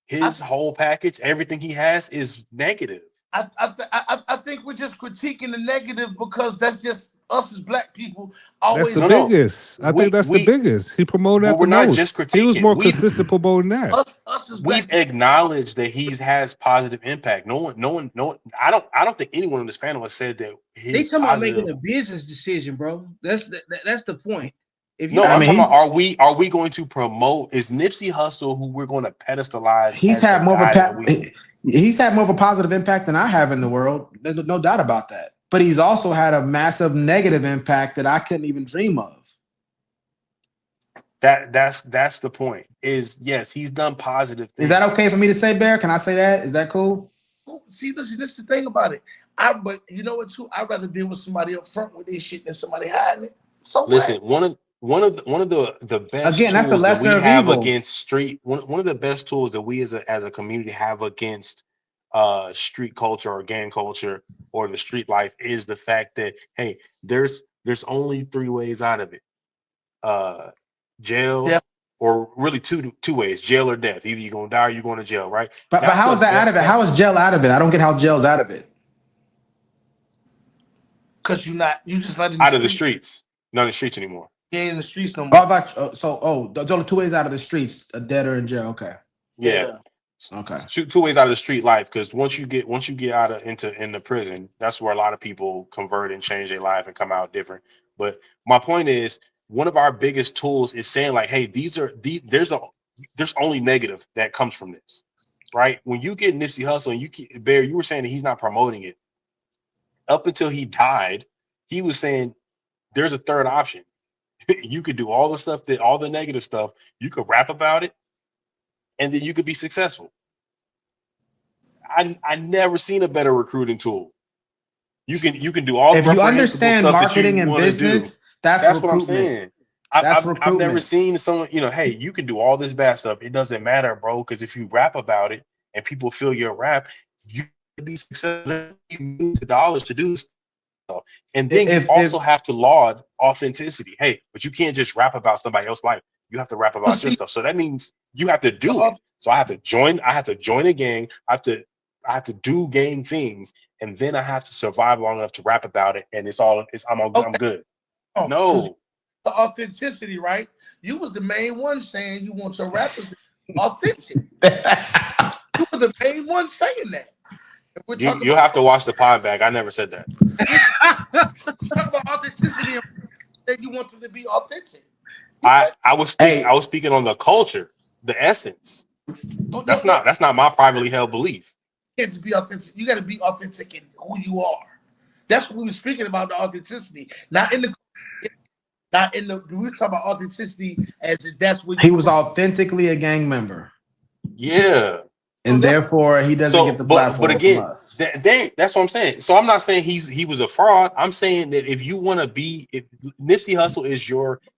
His whole package, everything he has is negative. I think we're just critiquing the negative because that's just us as black people always. That's the biggest. I think that's the biggest. He promoted that the we're not most. just critiquing. He was more consistent promoting that. Us as black We've acknowledged that he has positive impact. No one. I don't think anyone on this panel has said that They his talking positive. about making a business decision, bro. That's the point. If you, No, I'm talking about are we going to promote? Is Nipsey Hussle who we're going to pedestalize? He's had more of a he's had more of a positive impact than I have in the world. There's no doubt about that. But he's also had a massive negative impact that I couldn't even dream of. That's the point. Is yes, he's done positive things. Is that okay for me to say, Bear? Can I say that? Is that cool? See, listen, this is the thing about it. But you know what, too? I'd rather deal with somebody up front with this shit than somebody hiding it. So listen, one of the best again, that's the lesser that we of have evils. against street. One of the best tools that we as a community have against street culture or gang culture or the street life is the fact that hey, there's only 3 ways out of it. Jail, or really two ways: jail or death. Either you're gonna die or you're going to jail, right? But how is that out of it? How is jail out of it? I don't get how jail's out of it. Because you just not in out of the streets, not in the streets anymore. You ain't in the streets no more. Those are 2 ways out of the streets: a dead or in jail. Okay. Yeah. Okay. 2 ways out of the street life, because once you get out of into prison, that's where a lot of people convert and change their life and come out different. But my point is, one of our biggest tools is saying like, hey, there's only negative that comes from this, right? When you get Nipsey Hussle and Bear, you were saying that he's not promoting it. Up until he died, he was saying there's a third option. You could do all the negative stuff. You could rap about it, and then you could be successful. I never seen a better recruiting tool. You can do all. If you understand marketing and business, that's what I'm saying. I've never seen someone, hey, you can do all this bad stuff. It doesn't matter, bro, because if you rap about it and people feel your rap, you can be successful. You millions of dollars to do this stuff. And then you also have to laud authenticity. Hey, but you can't just rap about somebody else's life. You have to rap about your stuff. So that means you have to do it. So I have to join a gang. I have to do gang things, and then I have to survive long enough to rap about it. And I'm good. No. The authenticity, right? You was the main one saying you want your rappers to be authentic. You were the main one saying that. You have to watch the pod back. I never said that. Talk about authenticity, that you want them to be authentic. I was speaking on the culture, the essence. That's not my privately held belief. You have to be authentic. You got to be authentic in who you are. That's what we were speaking about, the authenticity, we were talking about authenticity as if that's what he was authentically a gang member. Yeah. And therefore he doesn't get the platform. But again, from us. That's what I'm saying. So I'm not saying he was a fraud. I'm saying that if you want to if Nipsey Hussle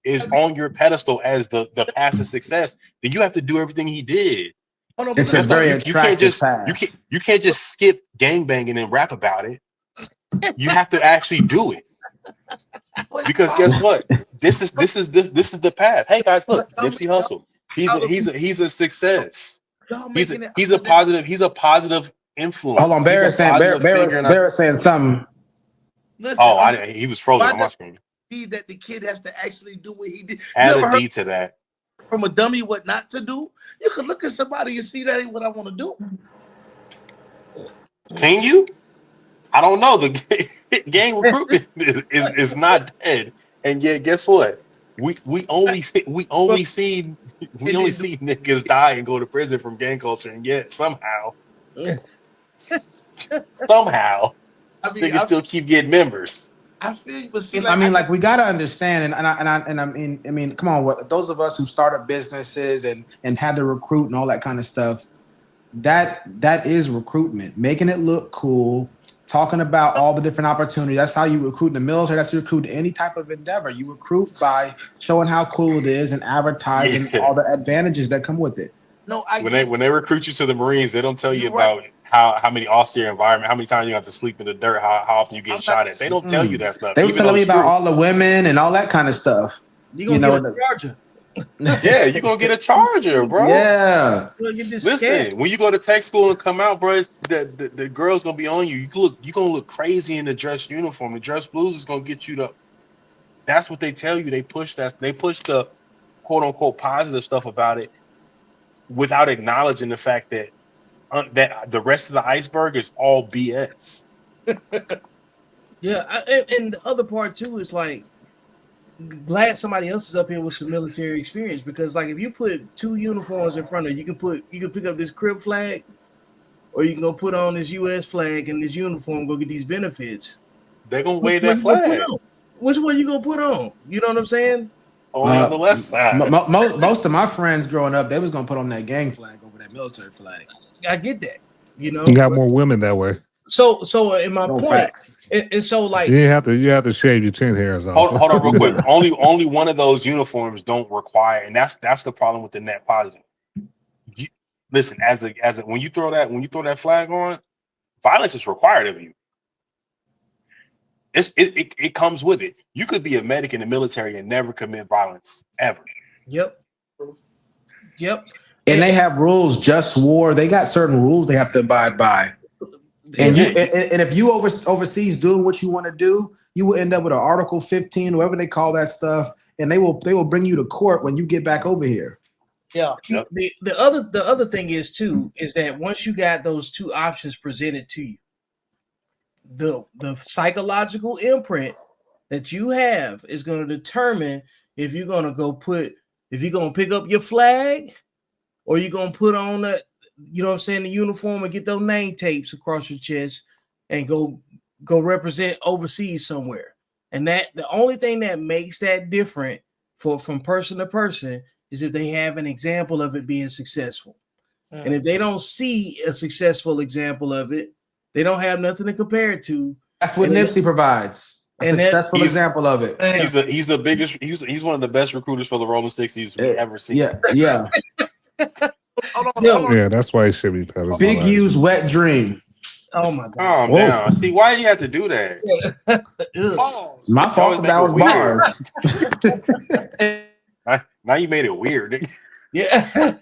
is on your pedestal as the path to success, then you have to do everything he did. It's a very attractive path. You can't just skip gangbanging and rap about it. You have to actually do it. Because guess what? This is the path. Hey guys, look, Nipsey Hussle. He's a success. He's a positive influence. Hold on, Barrett's saying something. Listen, he was frozen on my screen. See that the kid has to actually do what he did. Add a D to that. From a dummy, what not to do. You can look at somebody and see that ain't what I want to do. Can you? I don't know. The gang recruitment is not dead, and yet guess what? We only see niggas die and go to prison from gang culture, and yet somehow niggas still keep getting members. I feel you, but see, like we gotta understand, and I mean, come on, those of us who started businesses and had to recruit and all that kind of stuff, that is recruitment, making it look cool. Talking about all the different opportunities. That's how you recruit in the military. That's how you recruit any type of endeavor. You recruit by showing how cool it is and advertising all the advantages that come with it. No, when they recruit you to the Marines, they don't tell you about how many austere environment, how many times you have to sleep in the dirt, how often you get shot at. They don't tell you that stuff. They were telling me about all the women and all that kind of stuff. You know, Georgia. Yeah, you're gonna get a charger, bro. Yeah. Listen, when you go to tech school and come out, bro, the girl's gonna be on you. You're gonna look crazy in the dress uniform. The dress blues is gonna get you the. That's what they tell you. They push that. They push the quote unquote positive stuff about it without acknowledging the fact that that the rest of the iceberg is all BS. Yeah, and the other part too is like, glad somebody else is up here with some military experience, because like if you put two uniforms in front of you, you can pick up this crib flag, or you can go put on this U.S. flag and this uniform, go get these benefits. They're gonna wave that flag. Which one you gonna put on? You know what I'm saying? Only on the left side. Most of my friends growing up, they was gonna put on that gang flag over that military flag. I get that. You know, You got more women that way. So in my point, facts. And so like You have to shave your chin hairs off. Hold on, real quick. Only one of those uniforms don't require, and that's the problem with the net positive. Listen, as a when you throw that flag on, violence is required of you. It comes with it. You could be a medic in the military and never commit violence ever. Yep. And they have rules. Just war. They got certain rules they have to abide by. And if you overseas doing what you want to do, you will end up with an Article 15, whatever they call that stuff, and they will bring you to court when you get back over here. Yeah. The other thing is too is that once you got those two options presented to you, the psychological imprint that you have is going to determine if you're going to pick up your flag, or you're going to put on the, you know what I'm saying, the uniform and get those name tapes across your chest and go represent overseas somewhere. And that the only thing that makes that different from person to person is if they have an example of it being successful. And if they don't see a successful example of it, they don't have nothing to compare it to. That's what Nipsey provides. A successful example of it. He's the biggest. He's one of the best recruiters for the Rolling 60s we've ever seen. Yeah. Yeah, that's why he should be pedal. Big U's wet dream. Oh my God. Calm down. See, why do you have to do that? My fault that was bars. Now you made it weird. Yeah.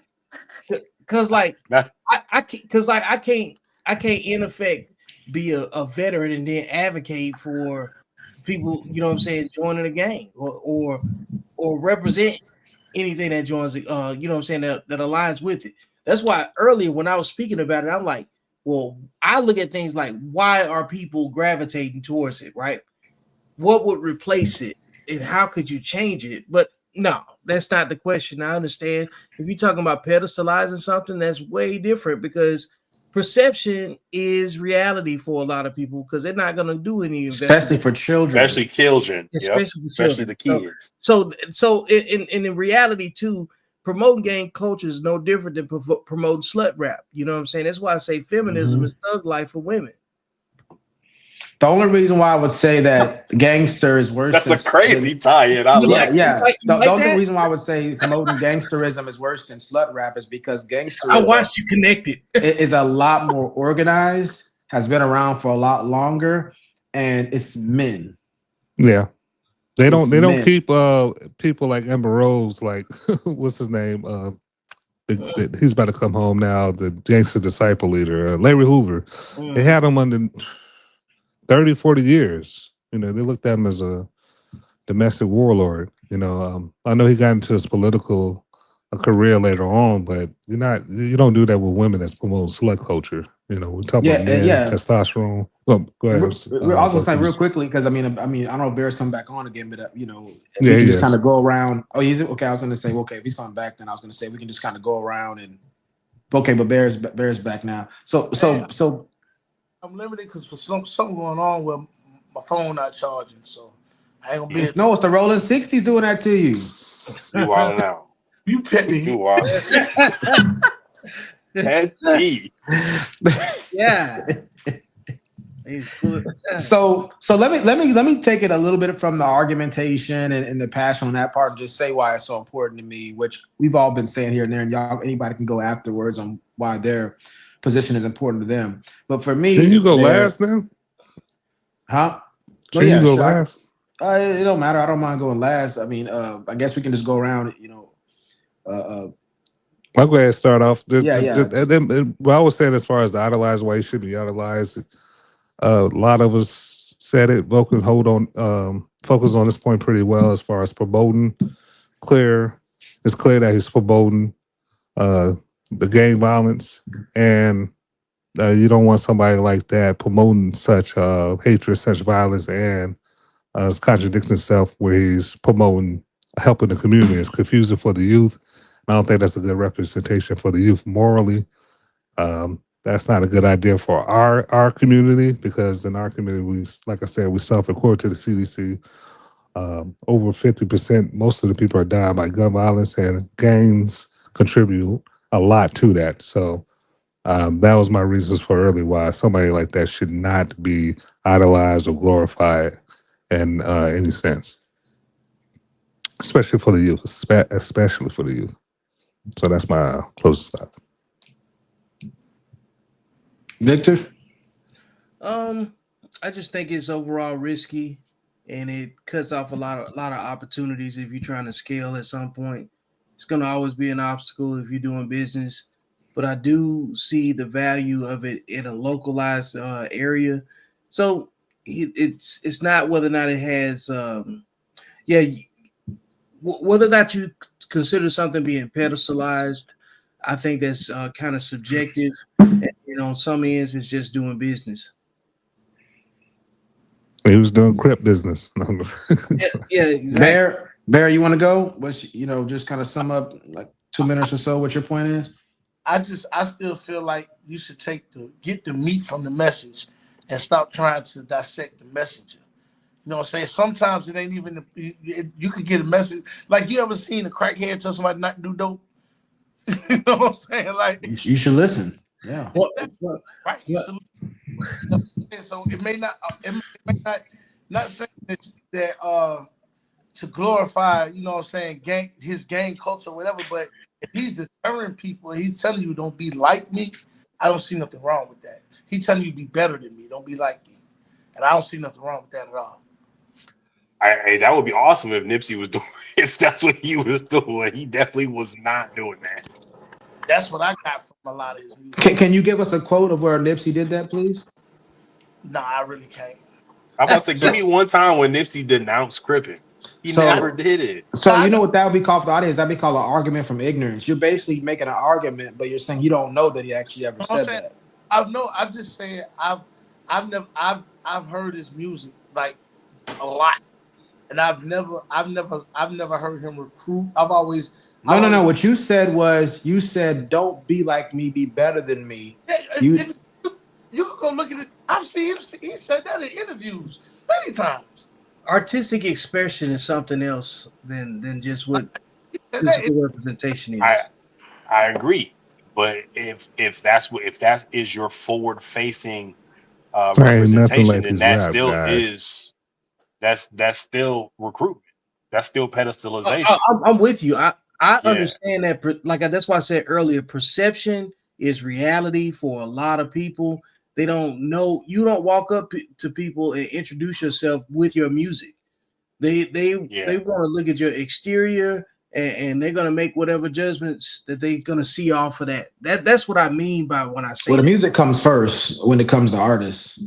Cause like I can't in effect be a veteran and then advocate for people, you know what I'm saying, joining a gang or represent anything that joins you know what I'm saying, that aligns with it. That's why earlier when I was speaking about it, I'm like, well, I look at things like, why are people gravitating towards it, right? What would replace it and how could you change it? But no, that's not the question. I understand if you're talking about pedestalizing something, that's way different, because perception is reality for a lot of people, because they're not going to do any especially for children, especially children, especially the kids. So in reality too, promoting gang culture is no different than promoting slut rap. You know what I'm saying? That's why I say feminism is thug life for women. The only reason why I would say that gangster is worse. That's a crazy tie-in. The only reason why I would say promoting gangsterism is worse than slut rap is because gangsterism, I watched you connected. It is a lot more organized, has been around for a lot longer, and it's men. Yeah. They don't keep people like Amber Rose, like what's his name? He's about to come home now, the gangster disciple leader, Larry Hoover. They had him under 30, 40 years. You know, they looked at him as a domestic warlord. You know, I know he got into his political career later on, but you don't do that with women that's promoting slut culture. You know, we're talking about men, testosterone. Well, go ahead. I was gonna say real quickly, because I mean, I don't know if Bear's come back on again, but you know, we can just kind of go around. Oh, he's okay. I was gonna say, okay, if he's coming back, then I was gonna say we can just kind of go around and okay, but Bear's back now. So I'm limited because for something going on with my phone not charging, so I ain't gonna be. No, it's the Rolling 60s doing that to you. You wild now. You petty. You wild. Petty. Yeah. So let me take it a little bit from the argumentation and the passion on that part and just say why it's so important to me, which we've all been saying here and there, and anybody can go afterwards on why their position is important to them. But for me, can you go last now? Huh? Can you go last? It don't matter. I don't mind going last. I mean, I guess we can just go around, you know, I'll go ahead and start off. Yeah. What I was saying as far as the idolized, why he should be idolized, a lot of us said it. Vocal focus on this point pretty well as far as promoting. It's clear that he's promoting the gang violence, and you don't want somebody like that promoting such hatred, such violence, and it's contradicting himself where he's promoting helping the community. It's confusing for the youth. I don't think that's a good representation for the youth morally. That's not a good idea for our community, because in our community, we, like I said, we suffer, according to the CDC, over 50%, most of the people are dying by gun violence, and gangs contribute a lot to that. So that was my reasons for early why somebody like that should not be idolized or glorified in any sense, especially for the youth, especially for the youth. So that's my closest thought. Victor? I just think it's overall risky, and it cuts off a lot of opportunities if you're trying to scale at some point. It's going to always be an obstacle if you're doing business, but I do see the value of it in a localized area. So it's not whether or not it has, whether or not you consider something being pedestalized. I think that's kind of subjective. And, on some ends, it's just doing business. He was doing crip business. Yeah, exactly. Bear, you want to go? Just kind of sum up like 2 minutes or so what your point is. I still feel like you should get the meat from the message and stop trying to dissect the messenger. You know what I'm saying? Sometimes it ain't even you could get a message. Like, you ever seen a crackhead tell somebody not to do dope? You know what I'm saying? Like, you should listen. Yeah. Right. You should listen. So it may not saying that to glorify, you know what I'm saying, his gang culture or whatever, but if he's deterring people and he's telling you don't be like me, I don't see nothing wrong with that. He's telling you be better than me, don't be like me. And I don't see nothing wrong with that at all. That would be awesome if Nipsey was doing, if that's what he was doing. He definitely was not doing that. That's what I got from a lot of his music. Can you give us a quote of where Nipsey did that, please? No, I really can't. I'm about to say, give me one time when Nipsey denounced cripping. He never did it. So you know what that would be called for the audience? That'd be called an argument from ignorance. You're basically making an argument, but you're saying you don't know that he actually ever said that. I'm just saying I've heard his music like a lot. And I've never heard him recruit. No. What you said was, don't be like me, be better than me. You can go look at it. I've seen him. He said that in interviews many times. Artistic expression is something else than just what physical representation is. I agree, but if that is your forward facing representation, then that still is that's still recruitment. That's still pedestalization. I'm with you. I understand that. Like, that's why I said earlier, perception is reality for a lot of people. They don't know. You don't walk up to people and introduce yourself with your music. They want to look at your exterior, and they're gonna make whatever judgments that they're gonna see off of that. That's what I mean by when I say. Well, the music comes first when it comes to artists,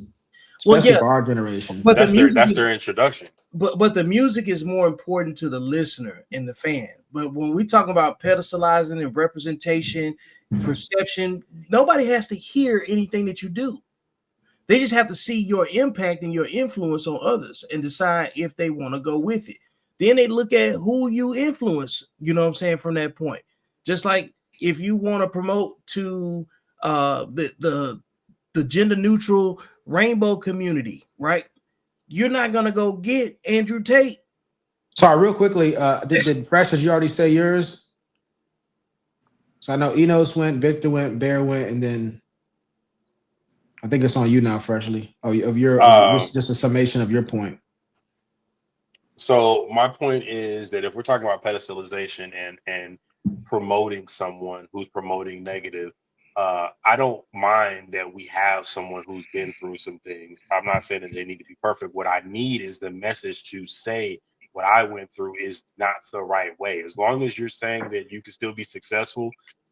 especially for our generation. But that's their introduction. But the music is more important to the listener and the fan. But when we talk about pedestalizing and representation, perception, nobody has to hear anything that you do. They just have to see your impact and your influence on others and decide if they want to go with it. Then they look at who you influence, you know what I'm saying, from that point. Just like if you want to promote to the gender neutral rainbow community, right? You're not gonna go get Andrew Tate. Sorry, real quickly, did Fresh, did you already say yours? So I know Enos went, Victor went, Bear went, and then I think it's on you now, Freshly. Just a summation of your point. So my point is that if we're talking about pedestalization and promoting someone who's promoting negative, I don't mind that we have someone who's been through some things. I'm not saying that they need to be perfect. What I need is the message to say what I went through is not the right way. As long as you're saying that you can still be successful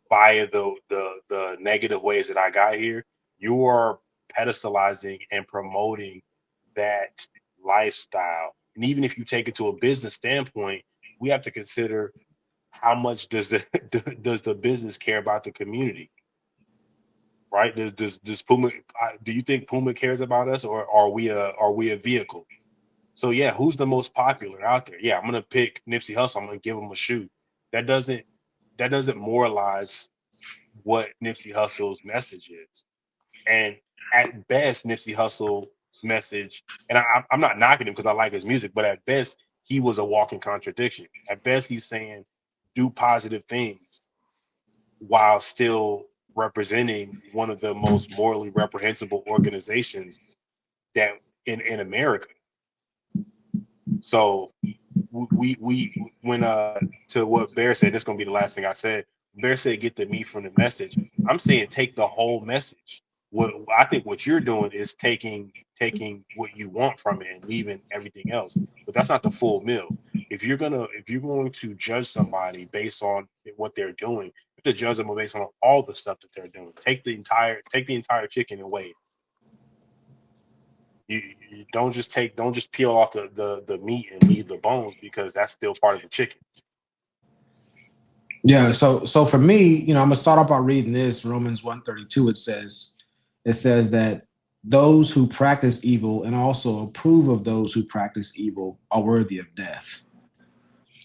via the negative ways that I got here, you are pedestalizing and promoting that lifestyle. And even if you take it to a business standpoint, we have to consider how much does the does the business care about the community, right? Does Puma? Do you think Puma cares about us, or are we a vehicle? So yeah, who's the most popular out there? Yeah, I'm gonna pick Nipsey Hussle. I'm gonna give him a shoe. That doesn't moralize what Nipsey Hussle's message is. And at best, Nipsey Hussle's message, and I'm not knocking him because I like his music, but at best, he was a walking contradiction. At best, he's saying do positive things while still representing one of the most morally reprehensible organizations that in America. So we when to what Bear said, this is gonna be the last thing I said. Bear said get the meat from the message. I'm saying take the whole message. What I think what you're doing is taking what you want from it and leaving everything else. But that's not the full meal. If you're going to judge somebody based on what they're doing, you have to judge them based on all the stuff that they're doing. Take the entire chicken and weigh it. You don't just peel off the meat and leave the bones, because that's still part of the chicken. Yeah. So for me, I'm gonna start off by reading this Romans 1:32. It says that those who practice evil and also approve of those who practice evil are worthy of death.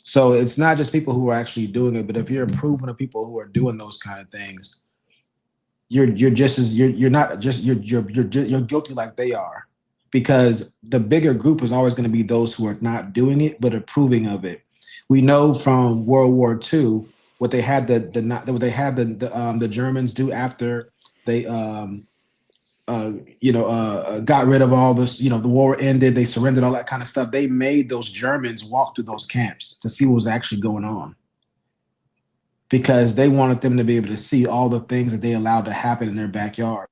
So it's not just people who are actually doing it, but if you're approving of people who are doing those kind of things, you're guilty like they are, because the bigger group is always going to be those who are not doing it but approving of it. We know from World War II what they had the Germans do after they got rid of all this. The war ended, they surrendered, all that kind of stuff. They made those Germans walk through those camps to see what was actually going on, because they wanted them to be able to see all the things that they allowed to happen in their backyard.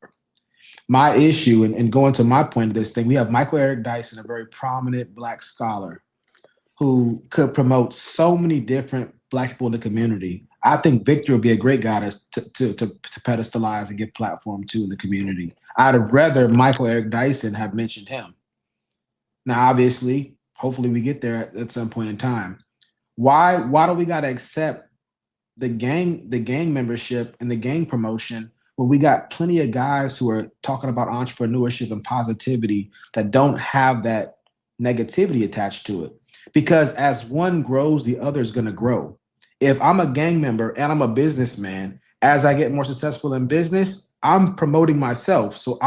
My issue, and going to my point of this thing, we have Michael Eric Dyson, a very prominent Black scholar who could promote so many different Black people in the community. I think Victor would be a great guy to pedestalize and give platform to in the community. I'd have rather Michael Eric Dyson have mentioned him. Now, obviously, hopefully we get there at some point in time. Why do we got to accept the gang membership and the gang promotion when we got plenty of guys who are talking about entrepreneurship and positivity that don't have that negativity attached to it? Because as one grows, the other is going to grow. If I'm a gang member and I'm a businessman, as I get more successful in business, I'm promoting myself. So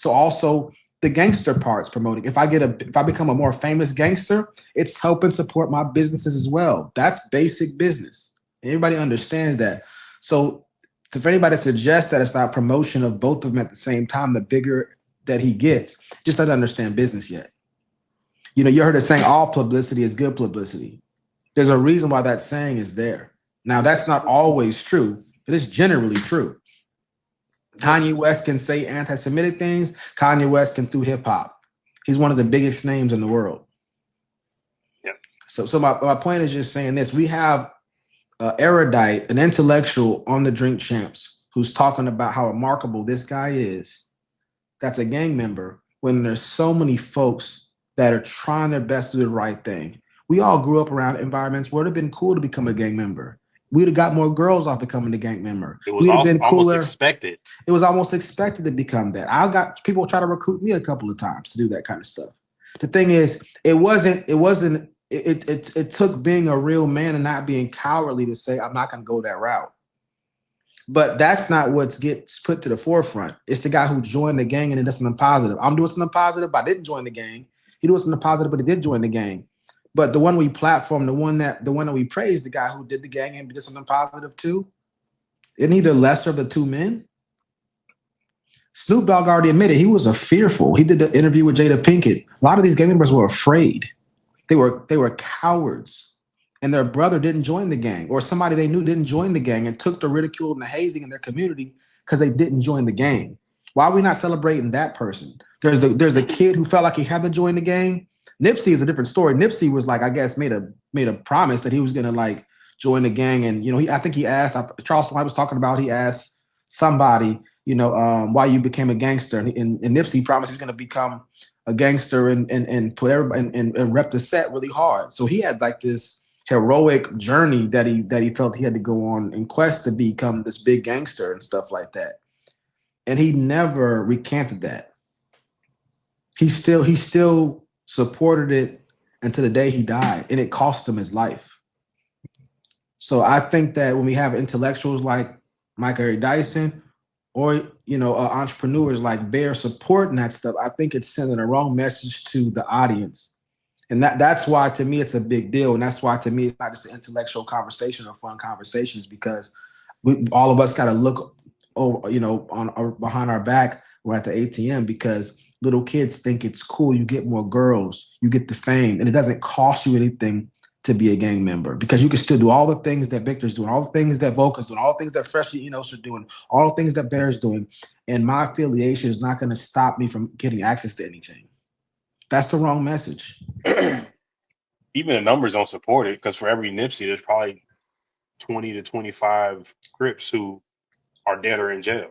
also the gangster part's promoting. If I become a more famous gangster, it's helping support my businesses as well. That's basic business. Everybody understands that. So if anybody suggests that it's not promotion of both of them at the same time, the bigger that he gets, just doesn't understand business yet. You heard it saying all publicity is good publicity. There's a reason why that saying is there. Now, that's not always true, but it's generally true. Kanye West can say anti-Semitic things. Kanye West can do hip hop. He's one of the biggest names in the world. Yeah. So my point is just saying this. We have erudite, an intellectual on the Drink Champs who's talking about how remarkable this guy is. That's a gang member, when there's so many folks that are trying their best to do the right thing. We all grew up around environments where it would have been cool to become a gang member. We'd have got more girls off becoming a gang member. It was almost expected. It was almost expected to become that. I got people try to recruit me a couple of times to do that kind of stuff. The thing is, it took being a real man and not being cowardly to say, I'm not going to go that route. But that's not what gets put to the forefront. It's the guy who joined the gang and it does something positive. I'm doing something positive, but I didn't join the gang. He doing something positive, but he did join the gang. But the one we platform, the one that we praise, the guy who did the gang and did something positive too, isn't he the lesser of the two men? Snoop Dogg already admitted he was fearful. He did the interview with Jada Pinkett. A lot of these gang members were afraid. They were cowards, and their brother didn't join the gang, or somebody they knew didn't join the gang, and took the ridicule and the hazing in their community because they didn't join the gang. Why are we not celebrating that person? There's the kid who felt like he had to join the gang, Nipsey is a different story. Nipsey was like, I guess, made a promise that he was gonna like join the gang, and I think he asked Charleston. I was talking about. He asked somebody, why you became a gangster, and Nipsey promised he was gonna become a gangster and put everybody and rep the set really hard. So he had like this heroic journey that he felt he had to go on in quest to become this big gangster and stuff like that. And he never recanted that. He still supported it until the day he died, and it cost him his life. So I think that when we have intellectuals like Michael Eric Dyson, or entrepreneurs like Bear supporting that stuff, I think it's sending a wrong message to the audience. And that's why to me it's a big deal. And that's why to me it's not just an intellectual conversation or fun conversations, because all of us got to look over, behind our back. We're at the ATM because little kids think it's cool. You get more girls, you get the fame, and it doesn't cost you anything to be a gang member, because you can still do all the things that Victor's doing, all the things that Vulcan's doing, all the things that Freshly Enos are doing, all the things that Bear's doing. And my affiliation is not going to stop me from getting access to anything. That's the wrong message. Even the numbers don't support it, because for every Nipsey, there's probably 20 to 25 Crips who are dead or in jail.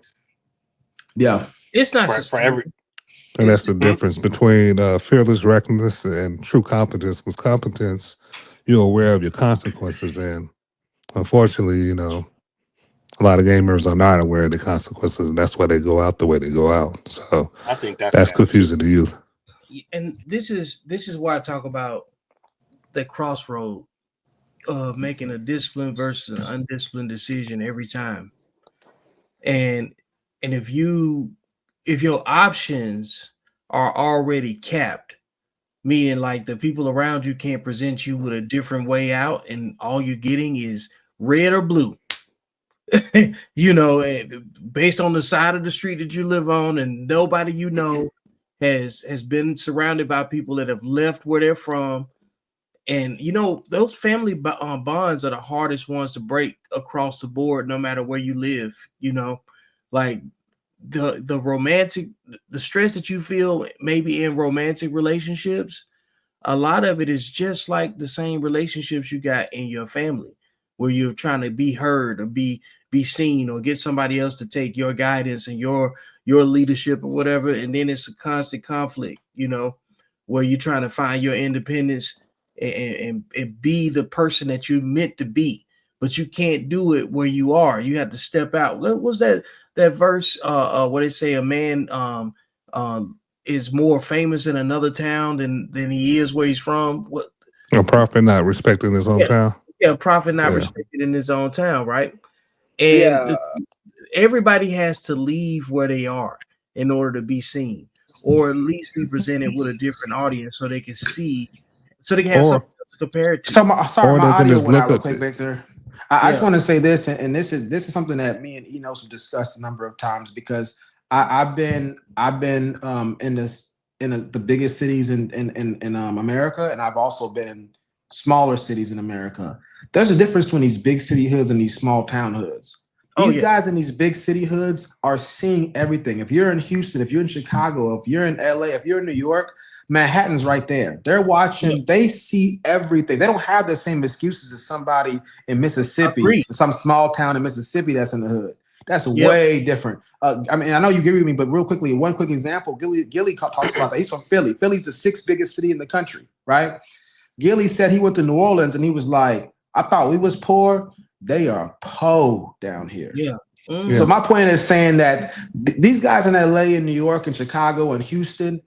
Yeah. It's not for every. And that's the difference between fearless recklessness and true competence. Because competence, you're aware of your consequences, and unfortunately, a lot of gamers are not aware of the consequences, and that's why they go out the way they go out. So I think that's confusing the youth. And this is why I talk about the crossroad of making a disciplined versus an undisciplined decision every time. And if your options are already capped, meaning like the people around you can't present you with a different way out, and all you're getting is red or blue, based on the side of the street that you live on, and nobody has been surrounded by people that have left where they're from. And those family bonds are the hardest ones to break across the board, no matter where you live. Like the stress that you feel maybe in romantic relationships, a lot of it is just like the same relationships you got in your family, where you're trying to be heard or be seen, or get somebody else to take your guidance and your leadership or whatever. And then it's a constant conflict, where you're trying to find your independence and be the person that you're meant to be, but you can't do it where you are. You have to step out. What was that verse? What they say, a man is more famous in another town than he is where he's from. What? A prophet not respecting his own town. Yeah, a prophet not respected in his own town, right? And everybody has to leave where they are in order to be seen, or at least be presented with a different audience so they can see. So they can have something to compare it to. So my audio went out real quick, Victor. I just want to say this, and this is something that me and Enos have discussed a number of times, because I've been in the biggest cities in America, and I've also been in smaller cities in America. There's a difference between these big city hoods and these small town hoods. These guys in these big city hoods are seeing everything. If you're in Houston, if you're in Chicago, if you're in LA, if you're in New York, Manhattan's right there. They're watching. They see everything. They don't have the same excuses as somebody in Mississippi, some small town in Mississippi that's in the hood. That's way different. I mean, I know you agree with me, but real quickly, one quick example. Gilly talks about that. He's from Philly. Philly's the 6th biggest city in the country, right? Gilly said he went to New Orleans and he was like, I thought we was poor. They are po down here. Yeah. Mm-hmm. So my point is saying that these guys in LA and New York and Chicago and Houston,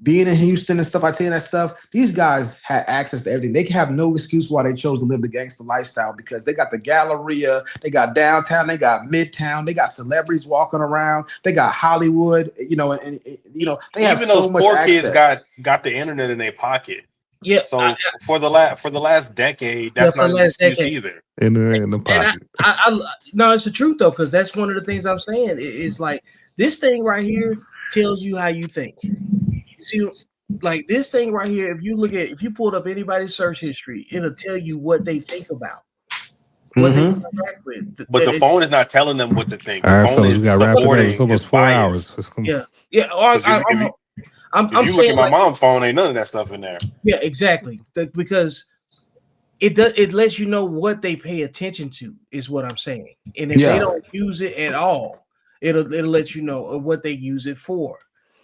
being in Houston and stuff, I tell you that stuff, these guys had access to everything. They have no excuse why they chose to live the gangster lifestyle, because they got the Galleria, they got downtown, they got Midtown, they got celebrities walking around, they got Hollywood, and they have even so those much poor access. Kids got the internet in their pocket. Yeah. So for the last decade, that's not an excuse either. Internet in the pocket. No, it's the truth though, because that's one of the things I'm saying. It's like this thing right here tells you how you think. See, like this thing right here, if you pulled up anybody's search history, it'll tell you what they think about, what they interact with. But the phone is not telling them what to think. All right, the phone fellas, we got wrapped up. It's almost 4 hours. Yeah. I'm you look saying at my like, mom's phone, ain't none of that stuff in there. yeah, exactly. Because it lets you know what they pay attention to, is what I'm saying. And if they don't use it at all, it'll let you know what they use it for.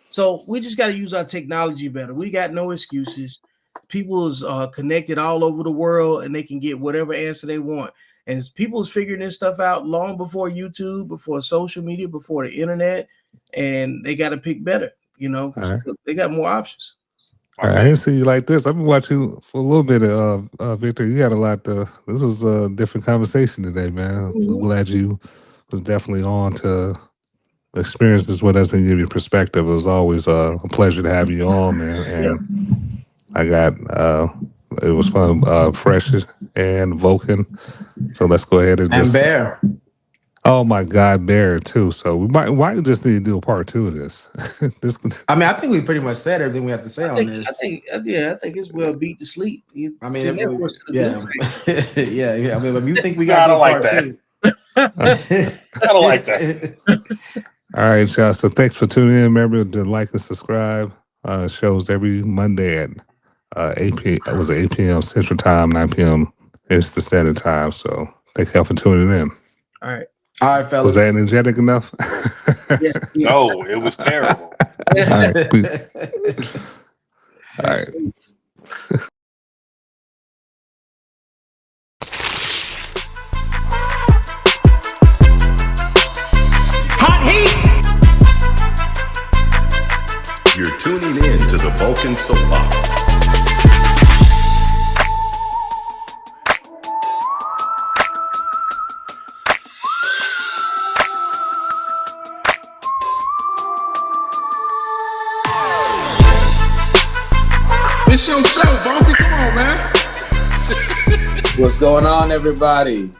So we just got to use our technology better. We got no excuses. People's connected all over the world, and they can get whatever answer they want. And people's figuring this stuff out long before YouTube, before social media, before the internet, and they got to pick better. You know, they got more options. I didn't see you like this. I've been watching you for a little bit, Victor. You got a lot. This is a different conversation today, man. I'm glad you was definitely on to experience this with us and give your perspective. It was always a pleasure to have you on, man. And I got it was fun, Fresh and Vulcan. So let's go ahead and just Bear. Oh my God, Bear too. So we might just need to do a part 2 of this. I mean, I think we pretty much said everything we have to say on this. I think it's well beat to sleep. I mean, I mean, if you think we got to do like part that. 2, I don't like that. All right, y'all. So thanks for tuning in. Remember to like and subscribe. Shows every Monday at 8 p.m. Central Time, 9 p.m. Eastern Standard Time. So thank y'all for tuning in. All right. All right, fellas. Was that energetic enough? No, it was terrible. All right. Peace. All right. Hot heat. You're tuning in to the Vulcan Soapbox. It's your show, Bonky. Come on, man. What's going on, everybody?